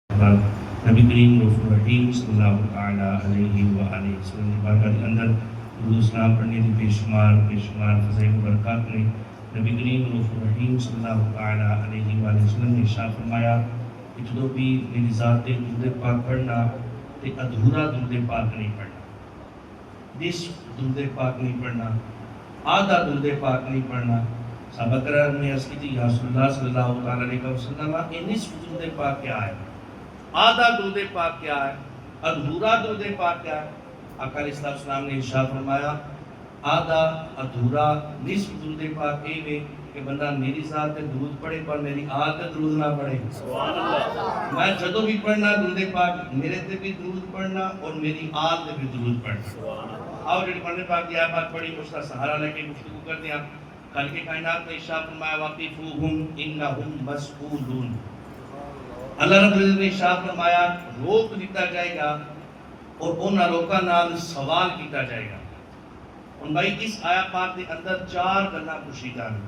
نبی کریم رسول رحیم صلی اللہ تعالیٰ علیہ وآلہ وسلم کی بارگاہ کے اندر درود و سلام پڑھنے کی بے شمار فضائل و برکات نے نبی کریم رسول رحیم صلی اللہ تعالیٰ علیہ وآلہ وسلم نے ارشاد فرمایا کہ جدو بھی میری ذات تے درود پاک پڑھنا تے ادھورا درود پاک نہیں پڑھنا، نصف درود پاک نہیں پڑھنا، آدھا درود پاک نہیں پڑھنا۔ صحابہ کرام نے عرض کی تھی یا رسول اللہ صلی اللہ تعالیٰ علیہ وسلم یہ نصف درود پاک کیا ہے، آدھا درود پاک کیا ہے، ادھورا درود پاک کیا ہے؟ آقا علیہ السلام نے ارشاد فرمایا آدھا ادھورا نصف درود پاک اے کہ بندہ میری ذات تے درود پڑھے پر میری آل تے درود نہ پڑھے۔ سبحان اللہ۔ میں جدو بھی پڑھنا درود پاک میرے تے بھی درود پڑھنا اور میری آل تے بھی درود پڑھنا۔ سبحان اللہ۔ آؤ جڑی پڑھنے پاک کی آیت پڑھی اس کا سہارا لے کے گفتگو کرتے ہیں۔ خالق کائنات نے ارشاد فرمایا وَقِفُوهُمْ إِنَّهُمْ مَسْئُولُونَ۔ اللہ رب العزت نے ارشاد فرمایا روک دیتا جائے گا اور انہاں لوکاں نال سوال کیتا جائے گا۔ اور بھائی اس آیت پاک دے اندر چار گلاں پوشیدہ ہیں،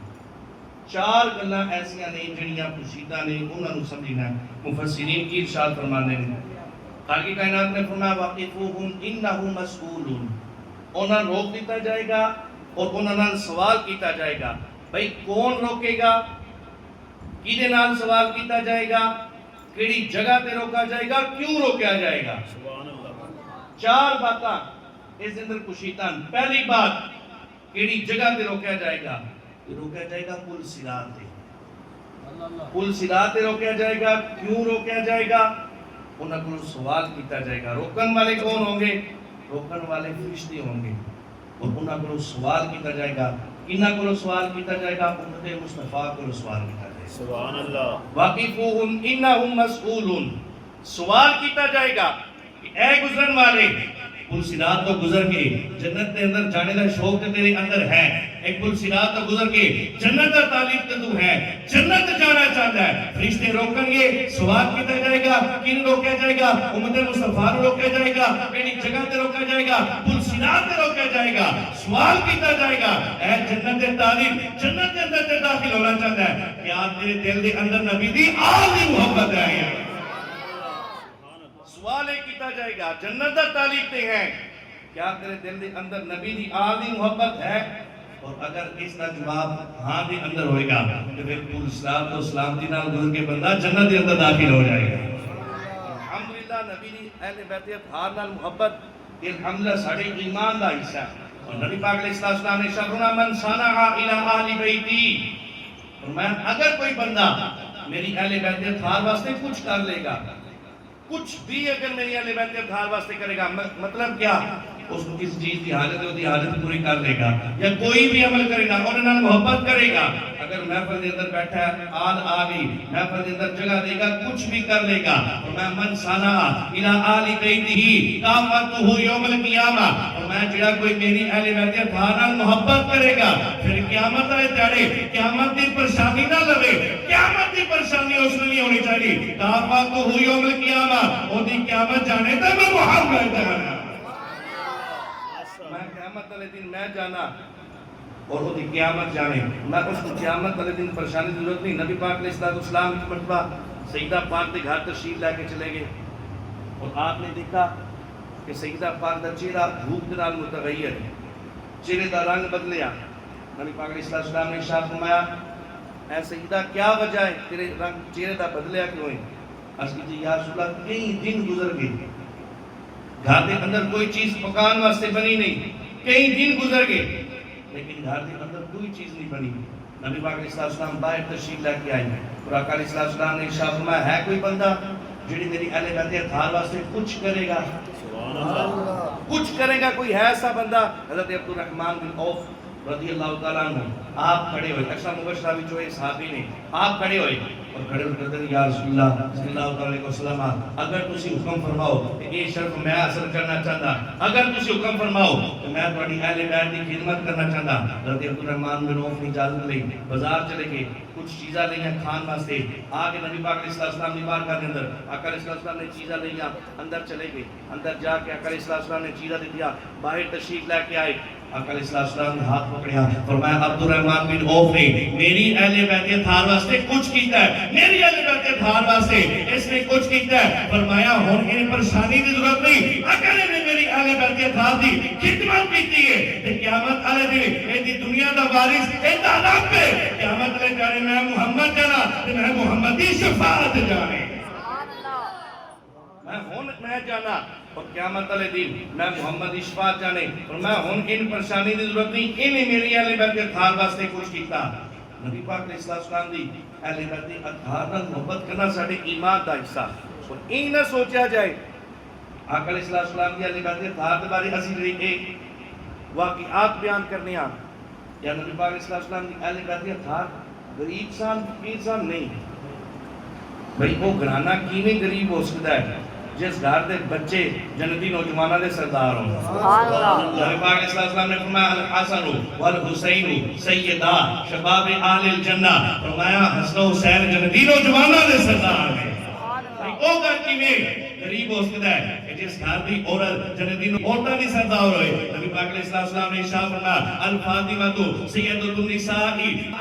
چار گلاں ایسیاں نہیں جڑیاں پوشیدہ نے انہاں نوں سمجھنا ہے۔ مفسرین کی ارشاد فرمانے نے خالق کائنات نے فرمایا وَقِفُوهُمْ إِنَّهُمْ مَسْئُولُونَ، انہاں روک دیتا جائے گا اور انہاں نال سوال کیتا جائے گا۔ بھائی کون روکے گا، کیدے نال سوال کیتا جائے گا، کیڑی جگہ تے روکا جائے گا، کیوں روکیا جائے گا؟ چار باتاں اس اندر پوشیدہ۔ پہلی بات کیڑی جگہ تے روکیا جائے گا، روکیا جائے گا پل صراط تے، پل صراط تے روکیا جائے گا۔ کیوں روکیا جائے گا؟ انہاں کو سوال کیتا جائے گا۔ روکن والے کون ہوں گے؟ روکن والے فرشتے ہوں گے اور انہاں کو سوال کیتا جائے گا۔ انہاں کو سوال کیتا جائے گا، امت مصطفیٰ کو سوال کیتا جائے گا۔ سبحان اللہ۔ وَقِفُوهُمْ إِنَّهُمْ مَسْئُولُونَ، سوال کیتا جائے گا کہ اے گزرن والے پل صراط تو گزر کے جنت کے اندر جانے کا شوق تے تیرے اندر ہے، ایک پل صراط تو گزر کے جنت کا تعلیم تے تو ہے، جنت جانا چاہتا ہے۔ فرشتے روکن گے، سوال کیتا جائے گا، کن روکیا جائے گا؟ امت مصطفیٰ کو روکیا جائے گا، کہیں جگہ تے روکا جائے گا، پل صراط تے روکیا جائے گا۔ سوال کیتا جائے گا اے جنت کے تعلیم، جنت کے اندر تے داخل ہونا چاہتا ہے، کیا تیرے دل دے اندر نبی دی آل دی محبت ہے؟ سوال کیتا جائے گا جنت دا طالب تے ہیں، کیا تیرے دل دے اندر نبی دی آل دی محبت ہے؟ اور اگر اس کا جواب ہاں دے اندر ہوئے گا تو پھر پل صراط و سلامتی نال گزر کے بندہ جنت دے اندر داخل ہو جائے گا۔ الحمدللہ نبی دی اہل بیت اطہار نال محبت الحمدللہ ساڑے ایمان دا حصہ ہے۔ اور نبی پاک علیہ السلام نے شرنا من صنع الی اہل بیتی، فرمایا اگر کوئی بندہ میری اہل بیت اطہار واسطے کچھ کر لے گا، کچھ بھی اگر میری اہل بیت اطہار واسطے کرے گا، مطلب کیا؟ اس کو کس چیز کی حاجت ہے وہ دی حاجت پوری کر لے گا، یا کوئی بھی عمل کرے گا اور انہاں محبت کرے گا، اگر محفل دے اندر بیٹھا ہے آل آلی محفل دے اندر جگہ دے گا، کچھ بھی کر لے گا، اور میں من صنع الی آل بیتہ کافۃہ یوم القیامہ، اور میں جڑا کوئی میری اہل بیت اطہار نال محبت کرے گا پھر قیامت والے دیہڑے قیامت دی پریشانی نہ لوے، قیامت دی پریشانی اس نے نہیں ہونی چاہیے۔ کافۃہ یوم القیامہ، وہ دی قیامت جانے تے میں محمد جانا، میں قیامت والے دن میں جانا اور وہ دی قیامت جانے، میں اس کو قیامت والے دن پریشانی ضرورت نہیں۔ نبی پاک علیہ السلام کی مرتبہ سیدہ پاک کے گھر تشریف لے کے چلے گئے اور آپ نے دیکھا کہ سیدہ پاک دا چہرہ دھوپ کے نال متغیر ہے، چہرے دا رنگ بدلیا۔ نبی پاک علیہ السلام نے ارشاد فرمایا اے سیدہ کیا وجہ ہے تیرے رنگ چہرے دا بدلیا کیوں ہے؟ عرض کی یا رسول اللہ کئی دن گزر گئے، گھر کے اندر کوئی چیز پکان واسطے بنی نہیں، کئی دن گزر گئے لیکن گھر کے اندر کوئی چیز نہیں بنی۔ نبی پاک علیہ السلام باہر تشریف لے کے آئے اور آقا علیہ السلام نے ارشاد فرمایا ہے کوئی بندہ جڑی میری اہل بیت اطہار واسطے کچھ کرے گا؟ کچھ کرے گا، کوئی ہے ایسا بندہ؟ حضرت عبد الرحمن بن عوف رضی اللہ تعالیٰ عنہ آپ کھڑے ہوئے، اکثر مبشرہ بھی جو ہے صحابی نے، آپ کھڑے ہوئے اور کھڑے ہو کہتے ہیں یا رسول اللہ صلی اللہ علیہ وسلم اگر تسی حکم فرماؤ کہ یہ شرف میں اثر کرنا چاہتا، اگر تسی حکم فرماؤ تو میں تھوڑی اہل بیت کی خدمت کرنا چاہتا۔ حضرت عبد الرحمن بن عوف نے اجازت لی، بازار چلے گئے، کچھ چیزاں لئیاں کھان واسطے، آگے نبی پاک علیہ السلام نے بارگاہ کے اندر آقا علیہ السلام نے چیزاں لئیاں، اندر چلے گئے، اندر جا کے آقا علیہ السلام نے چیزاں دیا، باہر تشریف لے کے آئے، آقا علیہ السلام نے ہاتھ پکڑیا، فرمایا عبد الرحمن بن عوف نے میری اہل بیت اطہار واسطے کچھ کیتا ہے، میری اہل بیت اطہار واسطے اس نے کچھ کیتا ہے۔ فرمایا ہن انہیں پریشانی دی ضرورت نہیں، اگر انہیں میری اہل بیت اطہار دی خدمت کیتی ہے تے قیامت والے دن ایدی دنیا دا وارث ایندا حالات پہ قیامت والے جانے میں محمد جانا تے میں محمد دی شفاعت جانے، میں جانا اور قیامت والے دن میں محمد دی شفاعت جانے، اور میں ہن ان پریشانی دی ضرورت نہیں، انہیں میری اہل بیت اطہار واسطے کچھ کیتا۔ نبی پاک علیہ السلام دی اہل بیت اطہار نال محبت کرنا ساڈے ایمان دا حصہ، اور این نہ سوچا جائے آقا علیہ السلام دی اہل بیت اطہار دے بارے اسی جڑے واقعات بیان کرنے ہاں، یا نبی پاک علیہ السلام دی اہل بیت اطہار غریب سان فقیر سان نہیں، بھئی وہ گھرانہ کیویں غریب ہو سکتا ہے جس گھر دے بچے جنتی نوجوانوں دے سردار ہوں۔ نبی پاک علیہ السلام نے فرمایا الحسن والحسین سیدا شباب آل الجنہ، فرمایا حسن و حسین جنتی نوجوانوں دے سردار ہیں۔ او گھر کیویں غریب ہو سکتا ہے کہ جس گھر دی عورت جنتی عورتاں دی سردار ہوئے۔ نبی پاک علیہ السلام نے ارشاد فرمایا الفاطمہ سید النساء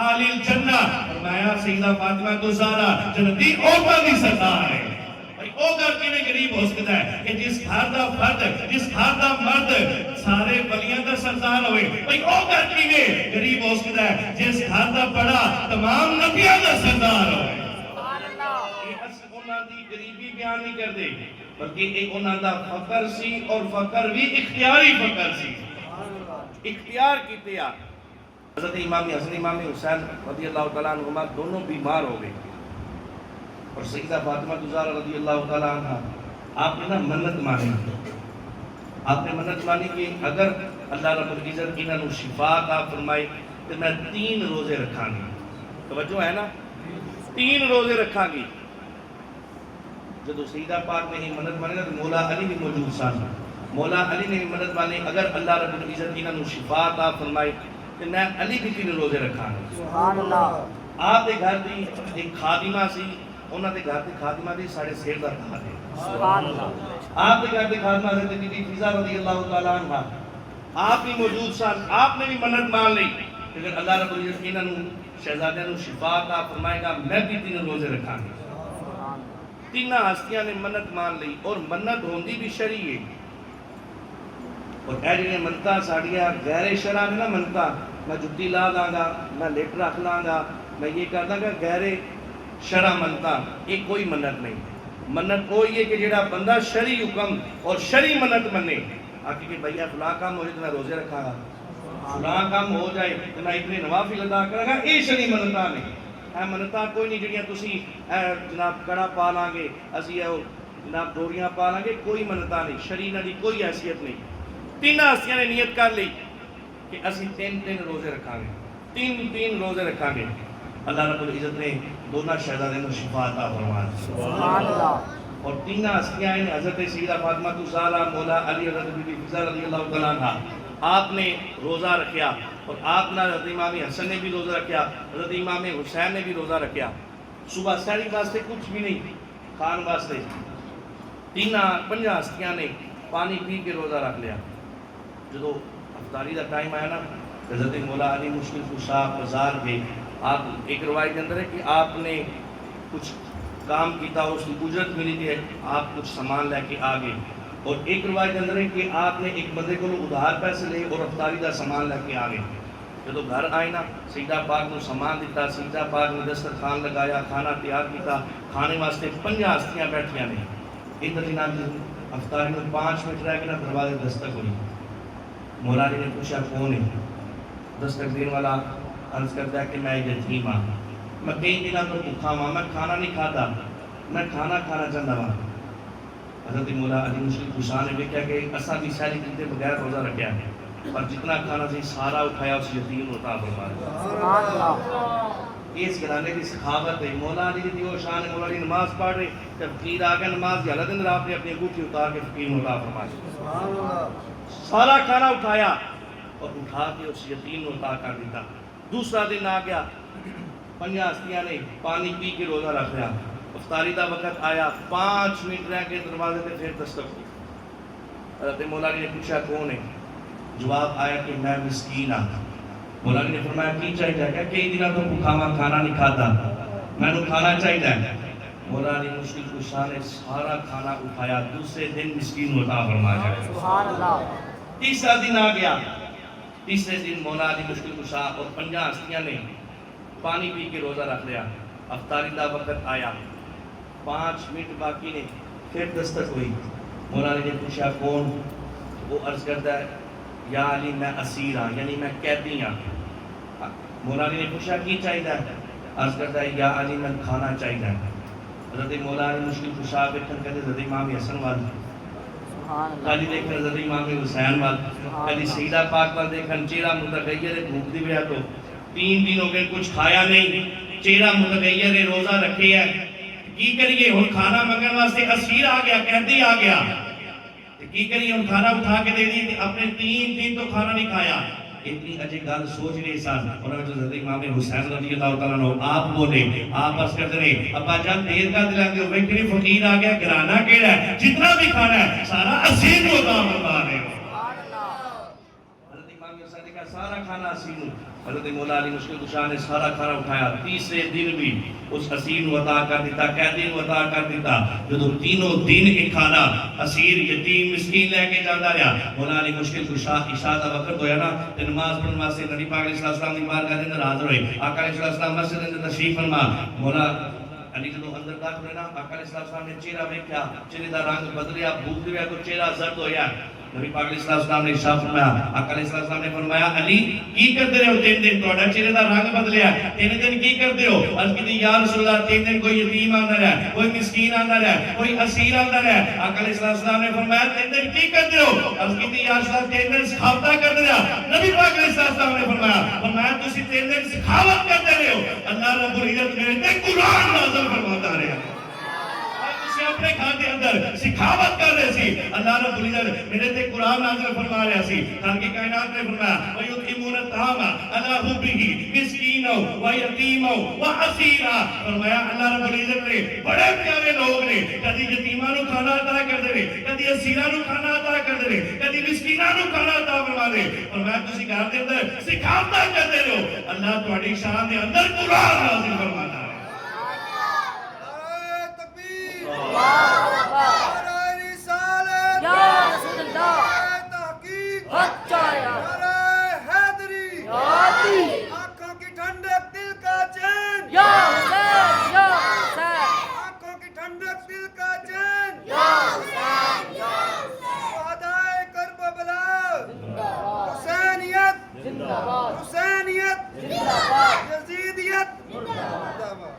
آل الجنہ، فرمایا سیدہ فاطمہ زہرا جنتی عورتاں دی سردار ہے۔ او گھر کیویں غریب ہو سکتا ہے کہ جس گھر دا فرد، جس گھر دا مرد سارے ولیاں دا سردار ہوئے، بھئی او گھر کیویں غریب ہو سکتا ہے جس گھر دا بڑا تمام نبیاں دا سردار ہوئے۔ یہ اصل انہاں دی غریبی بیان نہیں کر دے بلکہ ایک انہاں دا فقر سی، اور فقر بھی اختیاری فقر سی، اختیار کیتے آ۔ حضرت امام حسن امام حسین رضی اللہ تعالیٰ عنہما دونوں بیمار ہو گئے، اور سیدہ فاطمہ زہرا رضی اللہ تعالیٰ عنہ آپ نے منت مانی، آپ نے منت مانی کہ اگر اللہ رب العزت انہوں شفا عطا فرمائے تو میں 3 روزے رکھاں گی۔ توجہ ہے نا، 3 روزے رکھاں گی۔ جب سیدہ پاک نے منت مانی تو مولا علی بھی موجود سن، مولا علی نے منت مانی اگر اللہ رب العزت انہوں شفا عطا فرمائے تو میں علی بھی 3 روزے رکھاں گی۔ سبحان اللہ۔ آپ کے گھر دی ایک خادمہ سی، انہاں دے گھر دی خادمہ دی ساڑھے سیر دا کھا دے، سبحان اللہ۔ آپ کے گھر دی خادمہ حضرت بی بی فضا رضی اللہ تعالیٰ عنہ آپ بھی موجود سن، آپ نے بھی منت مان لی کہ اگر اللہ رب العزت انہوں شہزادیاں نوں شفا عطا فرمائے گا میں بھی 3 روزے رکھاں گی۔ تینہ ہستیاں نے منت مان لی، اور منت ہوندی بھی شرعی ہے، اور اے جڑیاں منتاں ساڑیاں غیر شرع نے نا منتاں، میں جُتی لا داں گا، میں لٹ رکھ لاں گا، میں یہ کر داں گا، غیر شرع منتا یہ کوئی منت نہیں۔ منت وہی ہے کہ جڑا بندہ شرعی حکم اور شرعی منت منے، آکے کہ بھئی فلاں کام ہو جائے تو میں روزے رکھاں گا، فلاں کام ہو جائے تو میں اتنے نوافل ادا کروں گا، یہ شرعی منتاں نہیں۔ اے منتاں کوئی نہیں جڑیاں تسی جناب کڑا پا لیں گے، اسی جناب ڈوریاں پا لیں گے، کوئی منتاں نہیں، شرعی نہ دی کوئی حیثیت نہیں۔ 3 ہستیاں نے نیت کر لی کہ اسی 3 روزے رکھاں گے، 3 روزے رکھاں گے۔ اللہ رب العزت نے دونوں شہزادیوں کو شفا عطا فرما دی، سبحان اللہ۔ اور 3 ہستیاں ہیں، حضرت سیدہ فاطمہ زہرا، مولا علی، حضرت بی بی فضا رضی اللہ تعالیٰ عنہ۔ آپ نے روزہ رکھیا، اور آپ نے حضرت امام حسن نے بھی روزہ رکھیا، حضرت امام حسین نے بھی روزہ رکھیا۔ صبح سحری واسطے کچھ بھی نہیں کھان واسطے، 5 ہستیاں نے پانی پی کے روزہ رکھ لیا۔ جب افطاری کا ٹائم آیا نا، حضرت مولا علی مشکل کشا بازار گئے۔ آپ ایک روایت کے اندر ہے کہ آپ نے کچھ کام کیتا، اس کی اجرت ملی تھی، آپ کچھ سامان لے کے آ گئے، اور ایک روایت کے اندر ہے کہ آپ نے ایک بندے کو ادھار پیسے لے اور افطاری کا سامان لے کے آ گئے۔ جب گھر آئے نا، سیدہ پاک نے سامان دیتا، سیدہ پاک نے دسترخوان لگایا، کھانا تیار کیتا، کھانے واسطے 5 ہستیاں بیٹھیاں نے۔ ایک دن افطاری میں 5 منٹ رہ کے نا دروازے دستک ہوئی، مولا علی نے پوچھا کون ہے؟ دستک دین والا عرض کرتا ہے کہ میں یتیم ہاں، میں کئی دنوں تو بھوکا ہاں، میں کھانا نہیں کھاتا، میں کھانا کھانا چاہتا ہوں۔ حضرت مولا علی مشکل کشا نے دیکھا کہ اساں بھی سحری کیتے بغیر روزہ رکھیا ہے، پر جتنا کھانا سی سارا اٹھایا اس یتیم عطا فرمایا، سبحان اللہ۔ اس گھرانے کی سخاوت ہے۔ مولا علی کی وہ شان ہے، مولا علی نماز پڑھ رہے جب فقیر آ گیا نماز کی حالت اندر، آپ نے اپنی انگوٹھی اتار کے فقیر عطا فرمایا، سبحان اللہ۔ سارا کھانا اٹھایا اور اٹھا کے اس یتیم کو عطا کر دیتا۔ دوسرا دن آ گیا، 5 ہستیاں نے پانی پی کے روزہ رکھ لیا۔ افطاری کا وقت آیا، 5 منٹ رہ کے دروازے پہ پھر دستک ہوئی۔ حضرت مولا علی نے پوچھا کون ہے؟ جواب آیا کہ میں مسکین ہاں۔ مولا علی نے فرمایا کی چاہیے کہ کئی دنوں تو کھانا نہیں کھاتا، میں نے کھانا چاہیے۔ مولا علی مشکل کشا نے سارا کھانا اٹھایا، دوسرے دن مسکین عطا فرمایا۔ سبحان اللہ۔ تیسرا دن آ گیا، تیسرے دن مولا علی مشکل کشا اور 50 ہستیاں نے پانی پی کے روزہ رکھ لیا۔ افطاری کا وقت آیا، 5 منٹ باقی نے، پھر دستک ہوئی۔ مولا علی نے پوچھا کون؟ وہ عرض کرتا ہے یا علی میں اسیر ہاں، یعنی میں قیدی ہاں۔ مولا علی نے پوچھا کی چاہیے؟ عرض کرتا ہے یا علی میں کھانا چاہیے۔ حضرت مولا علی مشکل کشا بیٹھن کہتے حضرت امام حسن وال، کلی دیکھن حضرت امام حسین وال، کلی سیدہ پاک وال دیکھن، چہرہ متغیر بھوک دی وجہ تو 3 دن ہو گئے کچھ کھایا نہیں، چہرہ متغیر روزہ رکھے ہے، کی کریے؟ ہن کھانا منگن واسطے اسیر آ گیا، قیدی آ گیا، کی کریے؟ ہن کھانا اٹھا کے دے دی، اپنے 3 دن تو کھانا نہیں کھایا۔ اتنی اجے گل سوچ رہے سن، انہوں نے حضرت امام حسین رضی اللہ تعالیٰ عنہ آپ بولے، آپ عرض کرتے ہیں ابا جان دیر کا دلان دے ہوئے کہ فقیر آ گیا، گرانا کیڑا ہے، جتنا بھی کھانا ہے سارا اسیر کو عطا فرما رہے ہو۔ حضرت امام حسین نے کہا سارا کھانا اسیر۔ حضرت مولا علی مشکل کشا نے سارا کھانا اٹھایا، تیسرے دن بھی اس اسیر کو عطا کر دیتا، قیدی کو عطا کر دیتا۔ جو تینوں دن ایک کھانا اسیر یتیم مسکین لے کے جاتا رہا۔ مولا علی مشکل کشا عشاء دا وقت ہویا نا تے نماز پڑھن واسطے نبی پاک علیہ السلام دی بارگاہ دے اندر حاضر ہوئے۔ آقا علیہ السلام مسجد اندر تشریف فرما، مولا علی جدوں اندر داخل ہوئے نا، آقا علیہ السلام نے چہرہ ویکھیا، چہرے دا رنگ بدلیا، بھوک دی وجہ تو چہرہ زرد ہویا۔ نبی پاک علیہ السلام نے ارشاد فرمایا، آقا علیہ السلام نے فرمایا علی کی کرتے رہے ہو 3 دن؟ تہاڈا چہرے دا رنگ بدلیا، 3 دن کی کرتے ہو؟ عرض کی یا رسول اللہ 3 دن کوئی یتیم آندا رہا، کوئی مسکین آندا رہا، کوئی اسیر آندا رہا۔ آقا علیہ السلام نے فرمایا 3 دن کی کرتے ہو؟ عرض کی یا رسول اللہ 3 دن سخاوت کرتے رہا۔ نبی پاک علیہ السلام نے فرمایا تسی 3 دن سخاوت کرتے رہے ہو، اللہ رب العزت میرے تے قرآن نازل فرماتا رہا۔ اپنے گھر کے اندر سکھاوت کر رہے سی، اللہ رب العزت میرے تے قرآن نازل فرما رہا سی۔ خالق کائنات نے فرمایا وَيُطْعِمُونَ الطَّعَامَ عَلَىٰ حُبِّهِ مِسْكِينًا وَيَتِيمًا وَأَسِيرًا۔ فرمایا اللہ رب العزت نے بڑے پیارے لوگ نے، کدی یتیماں نو کھانا عطا کر دے، کدی اسیراں نو کھانا عطا کر دے، کدی مسکیناں نو کھانا عطا فرما دے۔ فرمایا تسی گھر دے اندر سکھاوت کرتے رہو، اللہ تہاڈی شان دے اندر قرآن نازل فرماتا ہے۔ آنکھوں کی ٹھنڈک دل کا چین، یا حسین یا حسین، آنکھوں کی ٹھنڈک دل کا چین، یا حسین یا حسین، شہدائے کربلا حسینیت زندہ باد، حسینیت زندہ باد، یزیدیت زندہ باد۔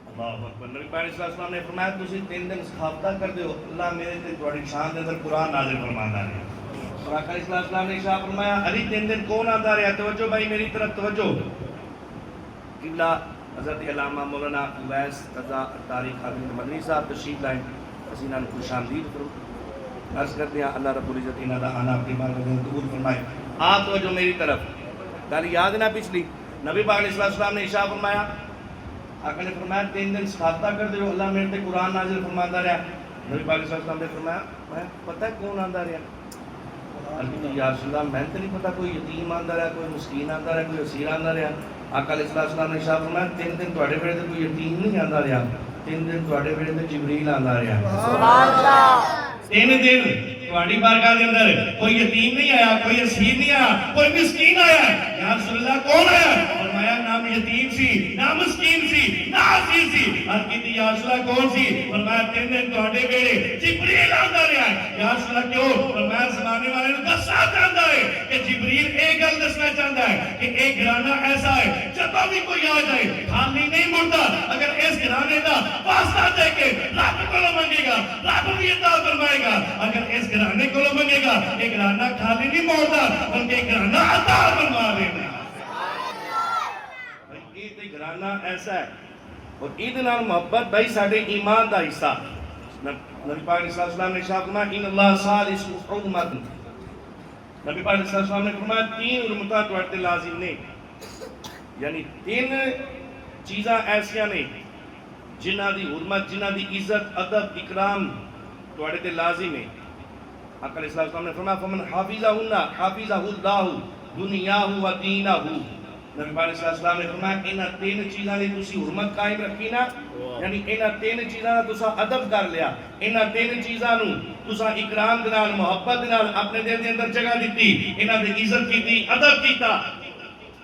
اللہ اکبر۔ نبی پاک علیہ السلام نے فرمایا تسی 3 دن سخاوت کر دیو، اللہ میرے تے تہاڈی شان دے اندر قرآن نازل فرماندا ہے۔ اور آقا علیہ السلام نے ارشاد فرمایا علی 3 دن کون آندا رہا؟ توجہ بھائی میری طرف توجہ۔ قبلہ حضرت علامہ مولانا اویس رضا تاریخ خادم مدنی صاحب تشریف لائیں، اسی انہاں نوں خوش آمدید کرو۔ عرض کرتے ہیں اللہ رب العزت انہاں دا آنا اپنی بارگاہ میں قبول فرمائے۔ آپ توجہ میری طرف، گل یاد نہ پچھلی، نبی پاک علیہ السلام نے ارشاد فرمایا، آقا نے فرمایا 3 دن سخاوت کر دیو، اللہ میرے تے قرآن نازل فرماندا رہا۔ نبی پاک علیہ السلام نے فرمایا میں پتہ ہے کون آندا رہا؟ یا رسول اللہ میں تو نہیں پتا، کوئی یتیم آندا رہا، کوئی مسکین آندا رہا، کوئی اسیر آندا رہا۔ آقا علیہ السلام نے ارشاد فرمایا 3 دن تہاڈے ویلے تے کوئی یتیم نہیں آندا رہا، 3 دن تہاڈے ویلے تے جبریل آندا رہا۔ سبحان اللہ۔ 3 دن تہاڈی بارگاہ دے اندر کوئی یتیم نہیں آیا، کوئی اسیر نہیں آیا، کوئی مسکین آیا۔ یا رسول اللہ کون آیا؟ فرمایا نہ یتیم سی، نہ مسکین سی، نہ اسیر سی۔ عرض کی یا رسول اللہ کون سی؟ فرمایا 3 دن تہاڈے ویلے جبریل آندا رہا۔ یا رسول اللہ کیوں؟ فرمایا زمانے والے نوں دسنا چاہتا ہے کہ جبریل ایک گل دسنا چاہتا ہے کہ ایک گھرانہ ایسا ہے جب بھی کوئی آ جائے خالی نہیں مڑتا، اگر اس گھرانے کا واسطہ دے کے رب کو منگے گا رب بھی عطا فرمائے گا، اگر اس گھرانے کو منگے گا یہ گھرانہ خالی نہیں موڑتا بلکہ گھرانہ عطا فرما دے گا۔ یہ گھرانہ ایسا ہے اور عید نال محبت بھائی ساڈے ایمان دا حصہ۔ نبی پاک علیہ السلام نے ارشاد فرمایا ان اللہ ثالث حرمت، نبی پاک علیہ السلام نے فرمایا 3 حرمتاں تہاڈے تے لازم نے، یعنی 3 چیزاں ایسیاں نے جنہاں دی حرمت، جنہاں دی عزت ادب اکرام تہاڈے تے لازم ہے۔ آقا علیہ السلام نے فرمایا فمن حافظہن حافظہ اللہ دنیاہ و دینہ. نبی پاک علیہ السلام نے فرمایا انہاں تین چیزاں دی تسی حرمت قائم رکھی نا، یعنی انہاں تین چیزاں دا تساں ادب کر لیا، انہاں تین چیزاں نو تساں اکرام دے نال محبت دے نال اپنے دل دے اندر جگہ دتی، انہاں دی عزت کیتی، ادب کیتا.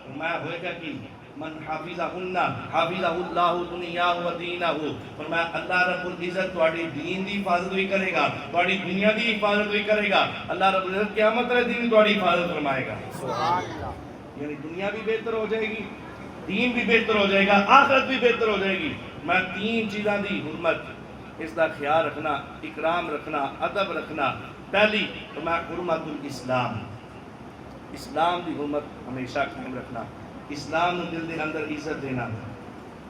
فرمایا ہوئے گا کہ من حافظہن حافظہ اللہ دنیاہ و دینہ. فرمایا اللہ رب العزت تواڈی دین دی حفاظت بھی کرے گا، تواڈی دنیا دی حفاظت بھی کرے گا. اللہ رب العزت قیامت والے دن تواڈی حفاظت فرمائے گا. سبحان اللہ. یعنی دنیا بھی بہتر ہو جائے گی، دین بھی بہتر ہو جائے گا، آخرت بھی بہتر ہو جائے گی. میں تین چیزاں دی حرمت، اس دا خیال رکھنا، اکرام رکھنا، ادب رکھنا. پہلی فرمایا حرمت الاسلام، اسلام دی حرمت ہمیشہ قائم رکھنا، اسلام نو دل دے اندر عزت دینا.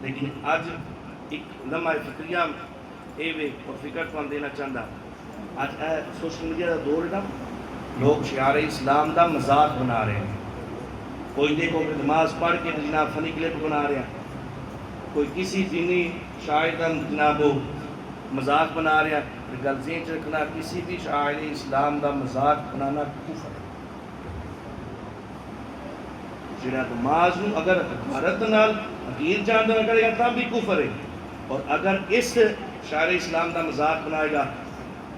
لیکن اج ایک لمحہ فکریہ اے وے اور فکر تو دینا چاہتا، اج اے سوشل میڈیا دا دور ہے نا، لوگ شعار اسلام دا مذاق بنا رہے ہیں. کوئی دیکھو کہ نماز پڑھ کے جناب فنی کلپ بنا رہے ہیں، کوئی کسی دینی شاعر کا جناب وہ مذاق بنا رہا ہے. گل ذہن چ رکھنا کسی بھی شاعر اسلام دا مذاق بنانا کفر ہے. جڑا نماز نو اگر حقارت نال حقیر جان دے کرے گا تب بھی کفر ہے، اور اگر اس شاعر اسلام دا مذاق بنائے گا.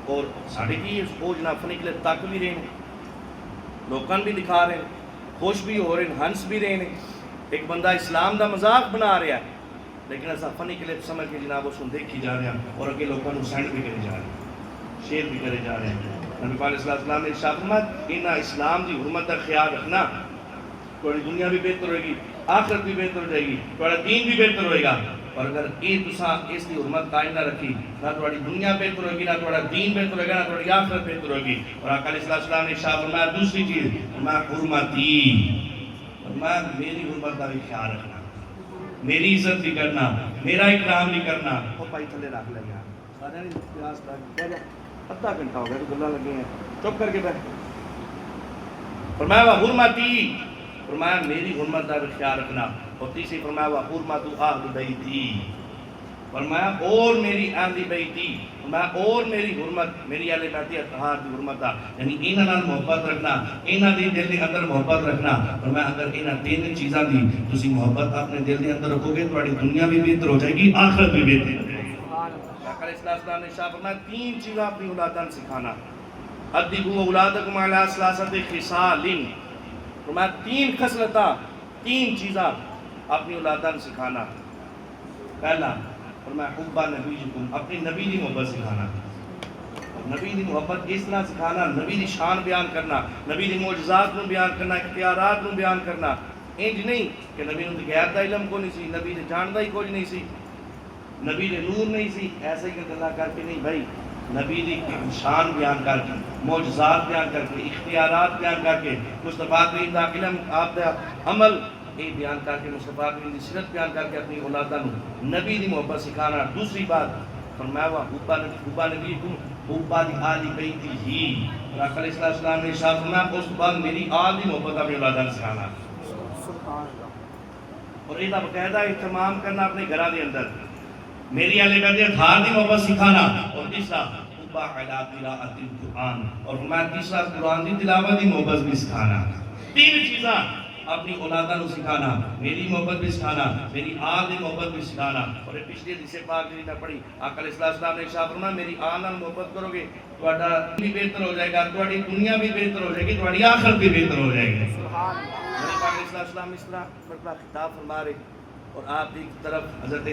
اور ساڈے کی وہ جناب فنی کلپ تک بھی رہے ہیں، لوکاں بھی دکھا رہے ہیں، خوش بھی ہو رہے ہیں، ہنس بھی رہے ہیں. ایک بندہ اسلام دا مذاق بنا رہا ہے لیکن ایسا فنی کلپ سمجھ کے جناب اس کو دیکھی جا رہے ہیں اور اگے لوگوں کو سینڈ بھی کرے جا رہے ہیں، شیئر بھی کرے جا رہے ہیں. نبی پاک علیہ السلام نے ارشاد فرمایا انہاں اسلام دی حرمت کا خیال رکھنا، تھوڑی دنیا بھی بہتر ہوئے گی، آخرت بھی بہتر ہو جائے گی، تھوڑا دین بھی بہتر ہوئے گا. اور اگر یہ تساں اس کی حرمت قائم نہ رکھی، نہ تھوڑی دنیا بہتر ہوگی، نہ تھوڑا دین بہتر ہوگا، نہ تھوڑی آخرت بہتر ہوگی. اور آقا علیہ السلام نے ارشاد فرمایا دوسری چیز فرمایا حرمتی، فرمایا میری حرمت کا بھی خیال رکھنا، میری عزت بھی کرنا، میرا اکرام بھی کرنا. وہ پائی تھلے رکھ لے یار، سارے نہیں پیاس تک آدھا گھنٹہ ہو گیا تو گلاں لگے ہیں، چپ کر کے بیٹھ. فرمایا حرمتی، فرمایا میری حرمت کا بھی خیال رکھنا. اور تیسری فرمایا حرمت اہل بیتی، فرمایا اور میری اہل بیتی، فرمایا اور میری حرمت، میری اہل بیت اطہار کی حرمت ہے، یعنی انہاں نال محبت رکھنا، انہاں دی دل دے اندر محبت رکھنا. فرمایا اگر انہاں تین چیزاں دی تسی محبت اپنے دل دے اندر رکھو گے تہاڈی دنیا بھی بہتر ہو جائے گی، آخرت بھی بہتر ہو جائے گی. آقا علیہ السلام نے ارشاد فرمایا تین چیزاں اپنی اولاداں سکھانا، ادبوا اولادکم علی ثلاثۃ خصال. فرمایا تین خصلتاں، تین چیزاں اپنی اولاداں سکھانا. پہلا فرمایا حب نبیکم، اپنی نبی دی محبت سکھانا. نبی دی محبت اس طرح سکھانا، نبی دی شان بیان کرنا، نبی دی معجزات نو بیان کرنا، اختیارات نو بیان کرنا. انج نہیں کہ نبی نو غیب دا علم کو نہیں سی، نبی نے جاندا ہی کچھ نہیں سی، نبی نے نور نہیں سی، ایسے ہی گلاں کر کے نہیں بھائی. نبی دی شان بیان کر کے، معجزات بیان کر کے، اختیارات بیان کر کے، مصطفیٰ کریم دا علم، آپ دا عمل یہ بیان کر کے، مصطفیٰ کریم دی سیرت بیان کر کے اپنی اولاداں نو نبی دی محبت سکھانا. دوسری بات فرمایا حب نبیکم حب آل بیتہ. آقا علیہ السلام نے ارشاد فرمایا اس بعد میری آل دی محبت اپنی اولاداں نو سکھانا. اور یہ باقاعدہ اہتمام کرنا اپنے گھراں دے اندر، میری اہل بیت اطہار دی محبت سکھانا. اور تیسرا حب علی قراءۃ القرآن، اور فرمایا تیسرا قرآن دی تلاوت دی محبت بھی سکھانا. تین چیزاں اپنی اولاداں نو سکھانا، میری محبت بھی سکھانا، میری آل دی محبت بھی سکھانا. اور یہ پچھلی حدیث پاک جی نے پڑھی، آقا علیہ السلام نے ارشاد فرمایا میری آل نال محبت کرو گے تہاڈا بھی بہتر ہو جائے گا، تہاڈی دنیا بھی بہتر ہو جائے گی، تہاڈی آخرت بھی بہتر ہو جائے گی. سبحان اللہ. میرے پاک علیہ السلام اس طرح بڑا خطاب فرما رہے، اور آپ کی طرف حضرت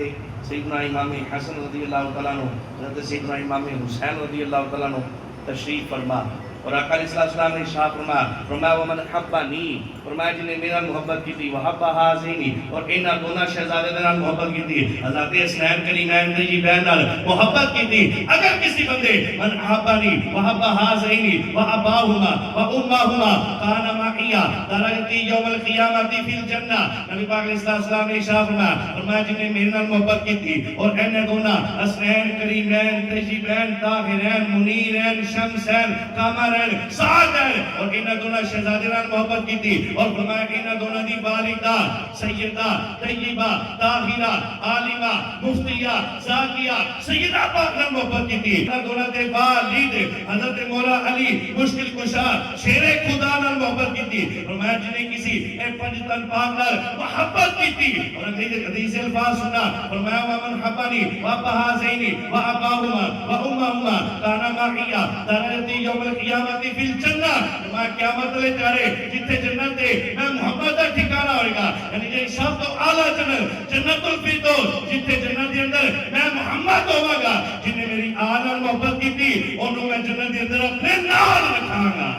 سیدنا امام حسن رضی اللہ تعالیٰ عنہ، حضرت سیدنا امام حسین رضی اللہ تعالیٰ عنہ تشریف فرما. اور آقا علیہ السلام نے ارشاد فرمایا ومن حبنی، فرمایا جن نے میرا محبت کی تھی، وحب ہذین، اور انہاں دونوں شہزادے دے نال محبت کی تھی، حضرت حسنین کریمین طیبین نال محبت کی تھی. اگر کسی بندے من حبنی وحب ہذین واباہما وامہما کان معی درجتی یوم القیامت فی الجنہ. نبی پاک علیہ السلام نے ارشاد فرمایا جن نے میرے نال محبت کی تھی اور انہاں دونوں حسنین کریمین طیبین طاہرین منیرین شمسین قمرین ہیں ساتھ ہیں اور انہاں دونوں شہزادے نال محبت کیتی اور فرمایا انہاں دونوں دی والدہ سیدہ طیبہ طاہرہ عالمہ مفتیہ زاکیہ سیدہ پاک نال محبت کیتی انہاں دونوں دے والد حضرت مولا علی مشکل کشا شیر خدا نال محبت کیتی فرمایا جنہیں کسی اے پنج تن پاک نال محبت کیتی اور انگریز حدیث الفاظ سنا فرمایا ومن حبانی وابہازینی واباہما وامہما کانا معیہ درجتی یوم القیامت فی الجنہ فرمایا قیامت لے چارے جتھے جنت دے میں محمد کا ٹھکانہ ہوئے گا یعنی جی سب تو اعلیٰ جنت الفردوس جتھے جنت کے اندر میں محمد ہوگا گا جنہیں میری آل محبت کی تھی انہوں میں جنت کے اندر اپنے نال رکھاں گا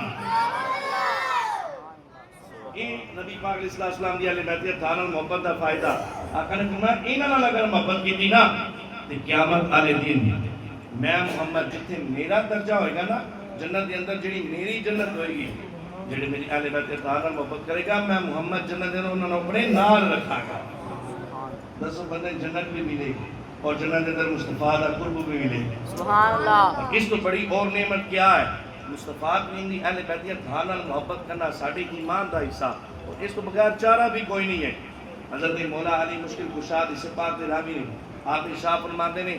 نبی پاک علیہ السلام دی اہل بیت تھانل محبت دا فائدہ آقا نے فرمایا انہاں نال اگر محبت کیتی نا تے قیامت والے دن میں محمد جتھے میرا درجہ ہوئے گا نا جنت دے اندر جڑی میری جنت ہوئے گی جڑے میری اہل بیت تھانل محبت کرے گا میں محمد جنت دے اندر انہاں نوں اپنے نال رکھاں گا دسو بندے جنت بھی ملے اور جنت دے اندر مصطفیٰ دا قرب بھی ملے سبحان اللہ اور اس تو بڑی اور نعمت کیا ہے مصطفیٰ کریم دی اہل بیت تھانل محبت کرنا ساڈے ایمان دا حصہ اور اس کو بغیر چارہ بھی کوئی نہیں ہے حضرت مولا علی مشکل کشا اس پاک دے راوی نے آپ ارشاد فرماتے ہیں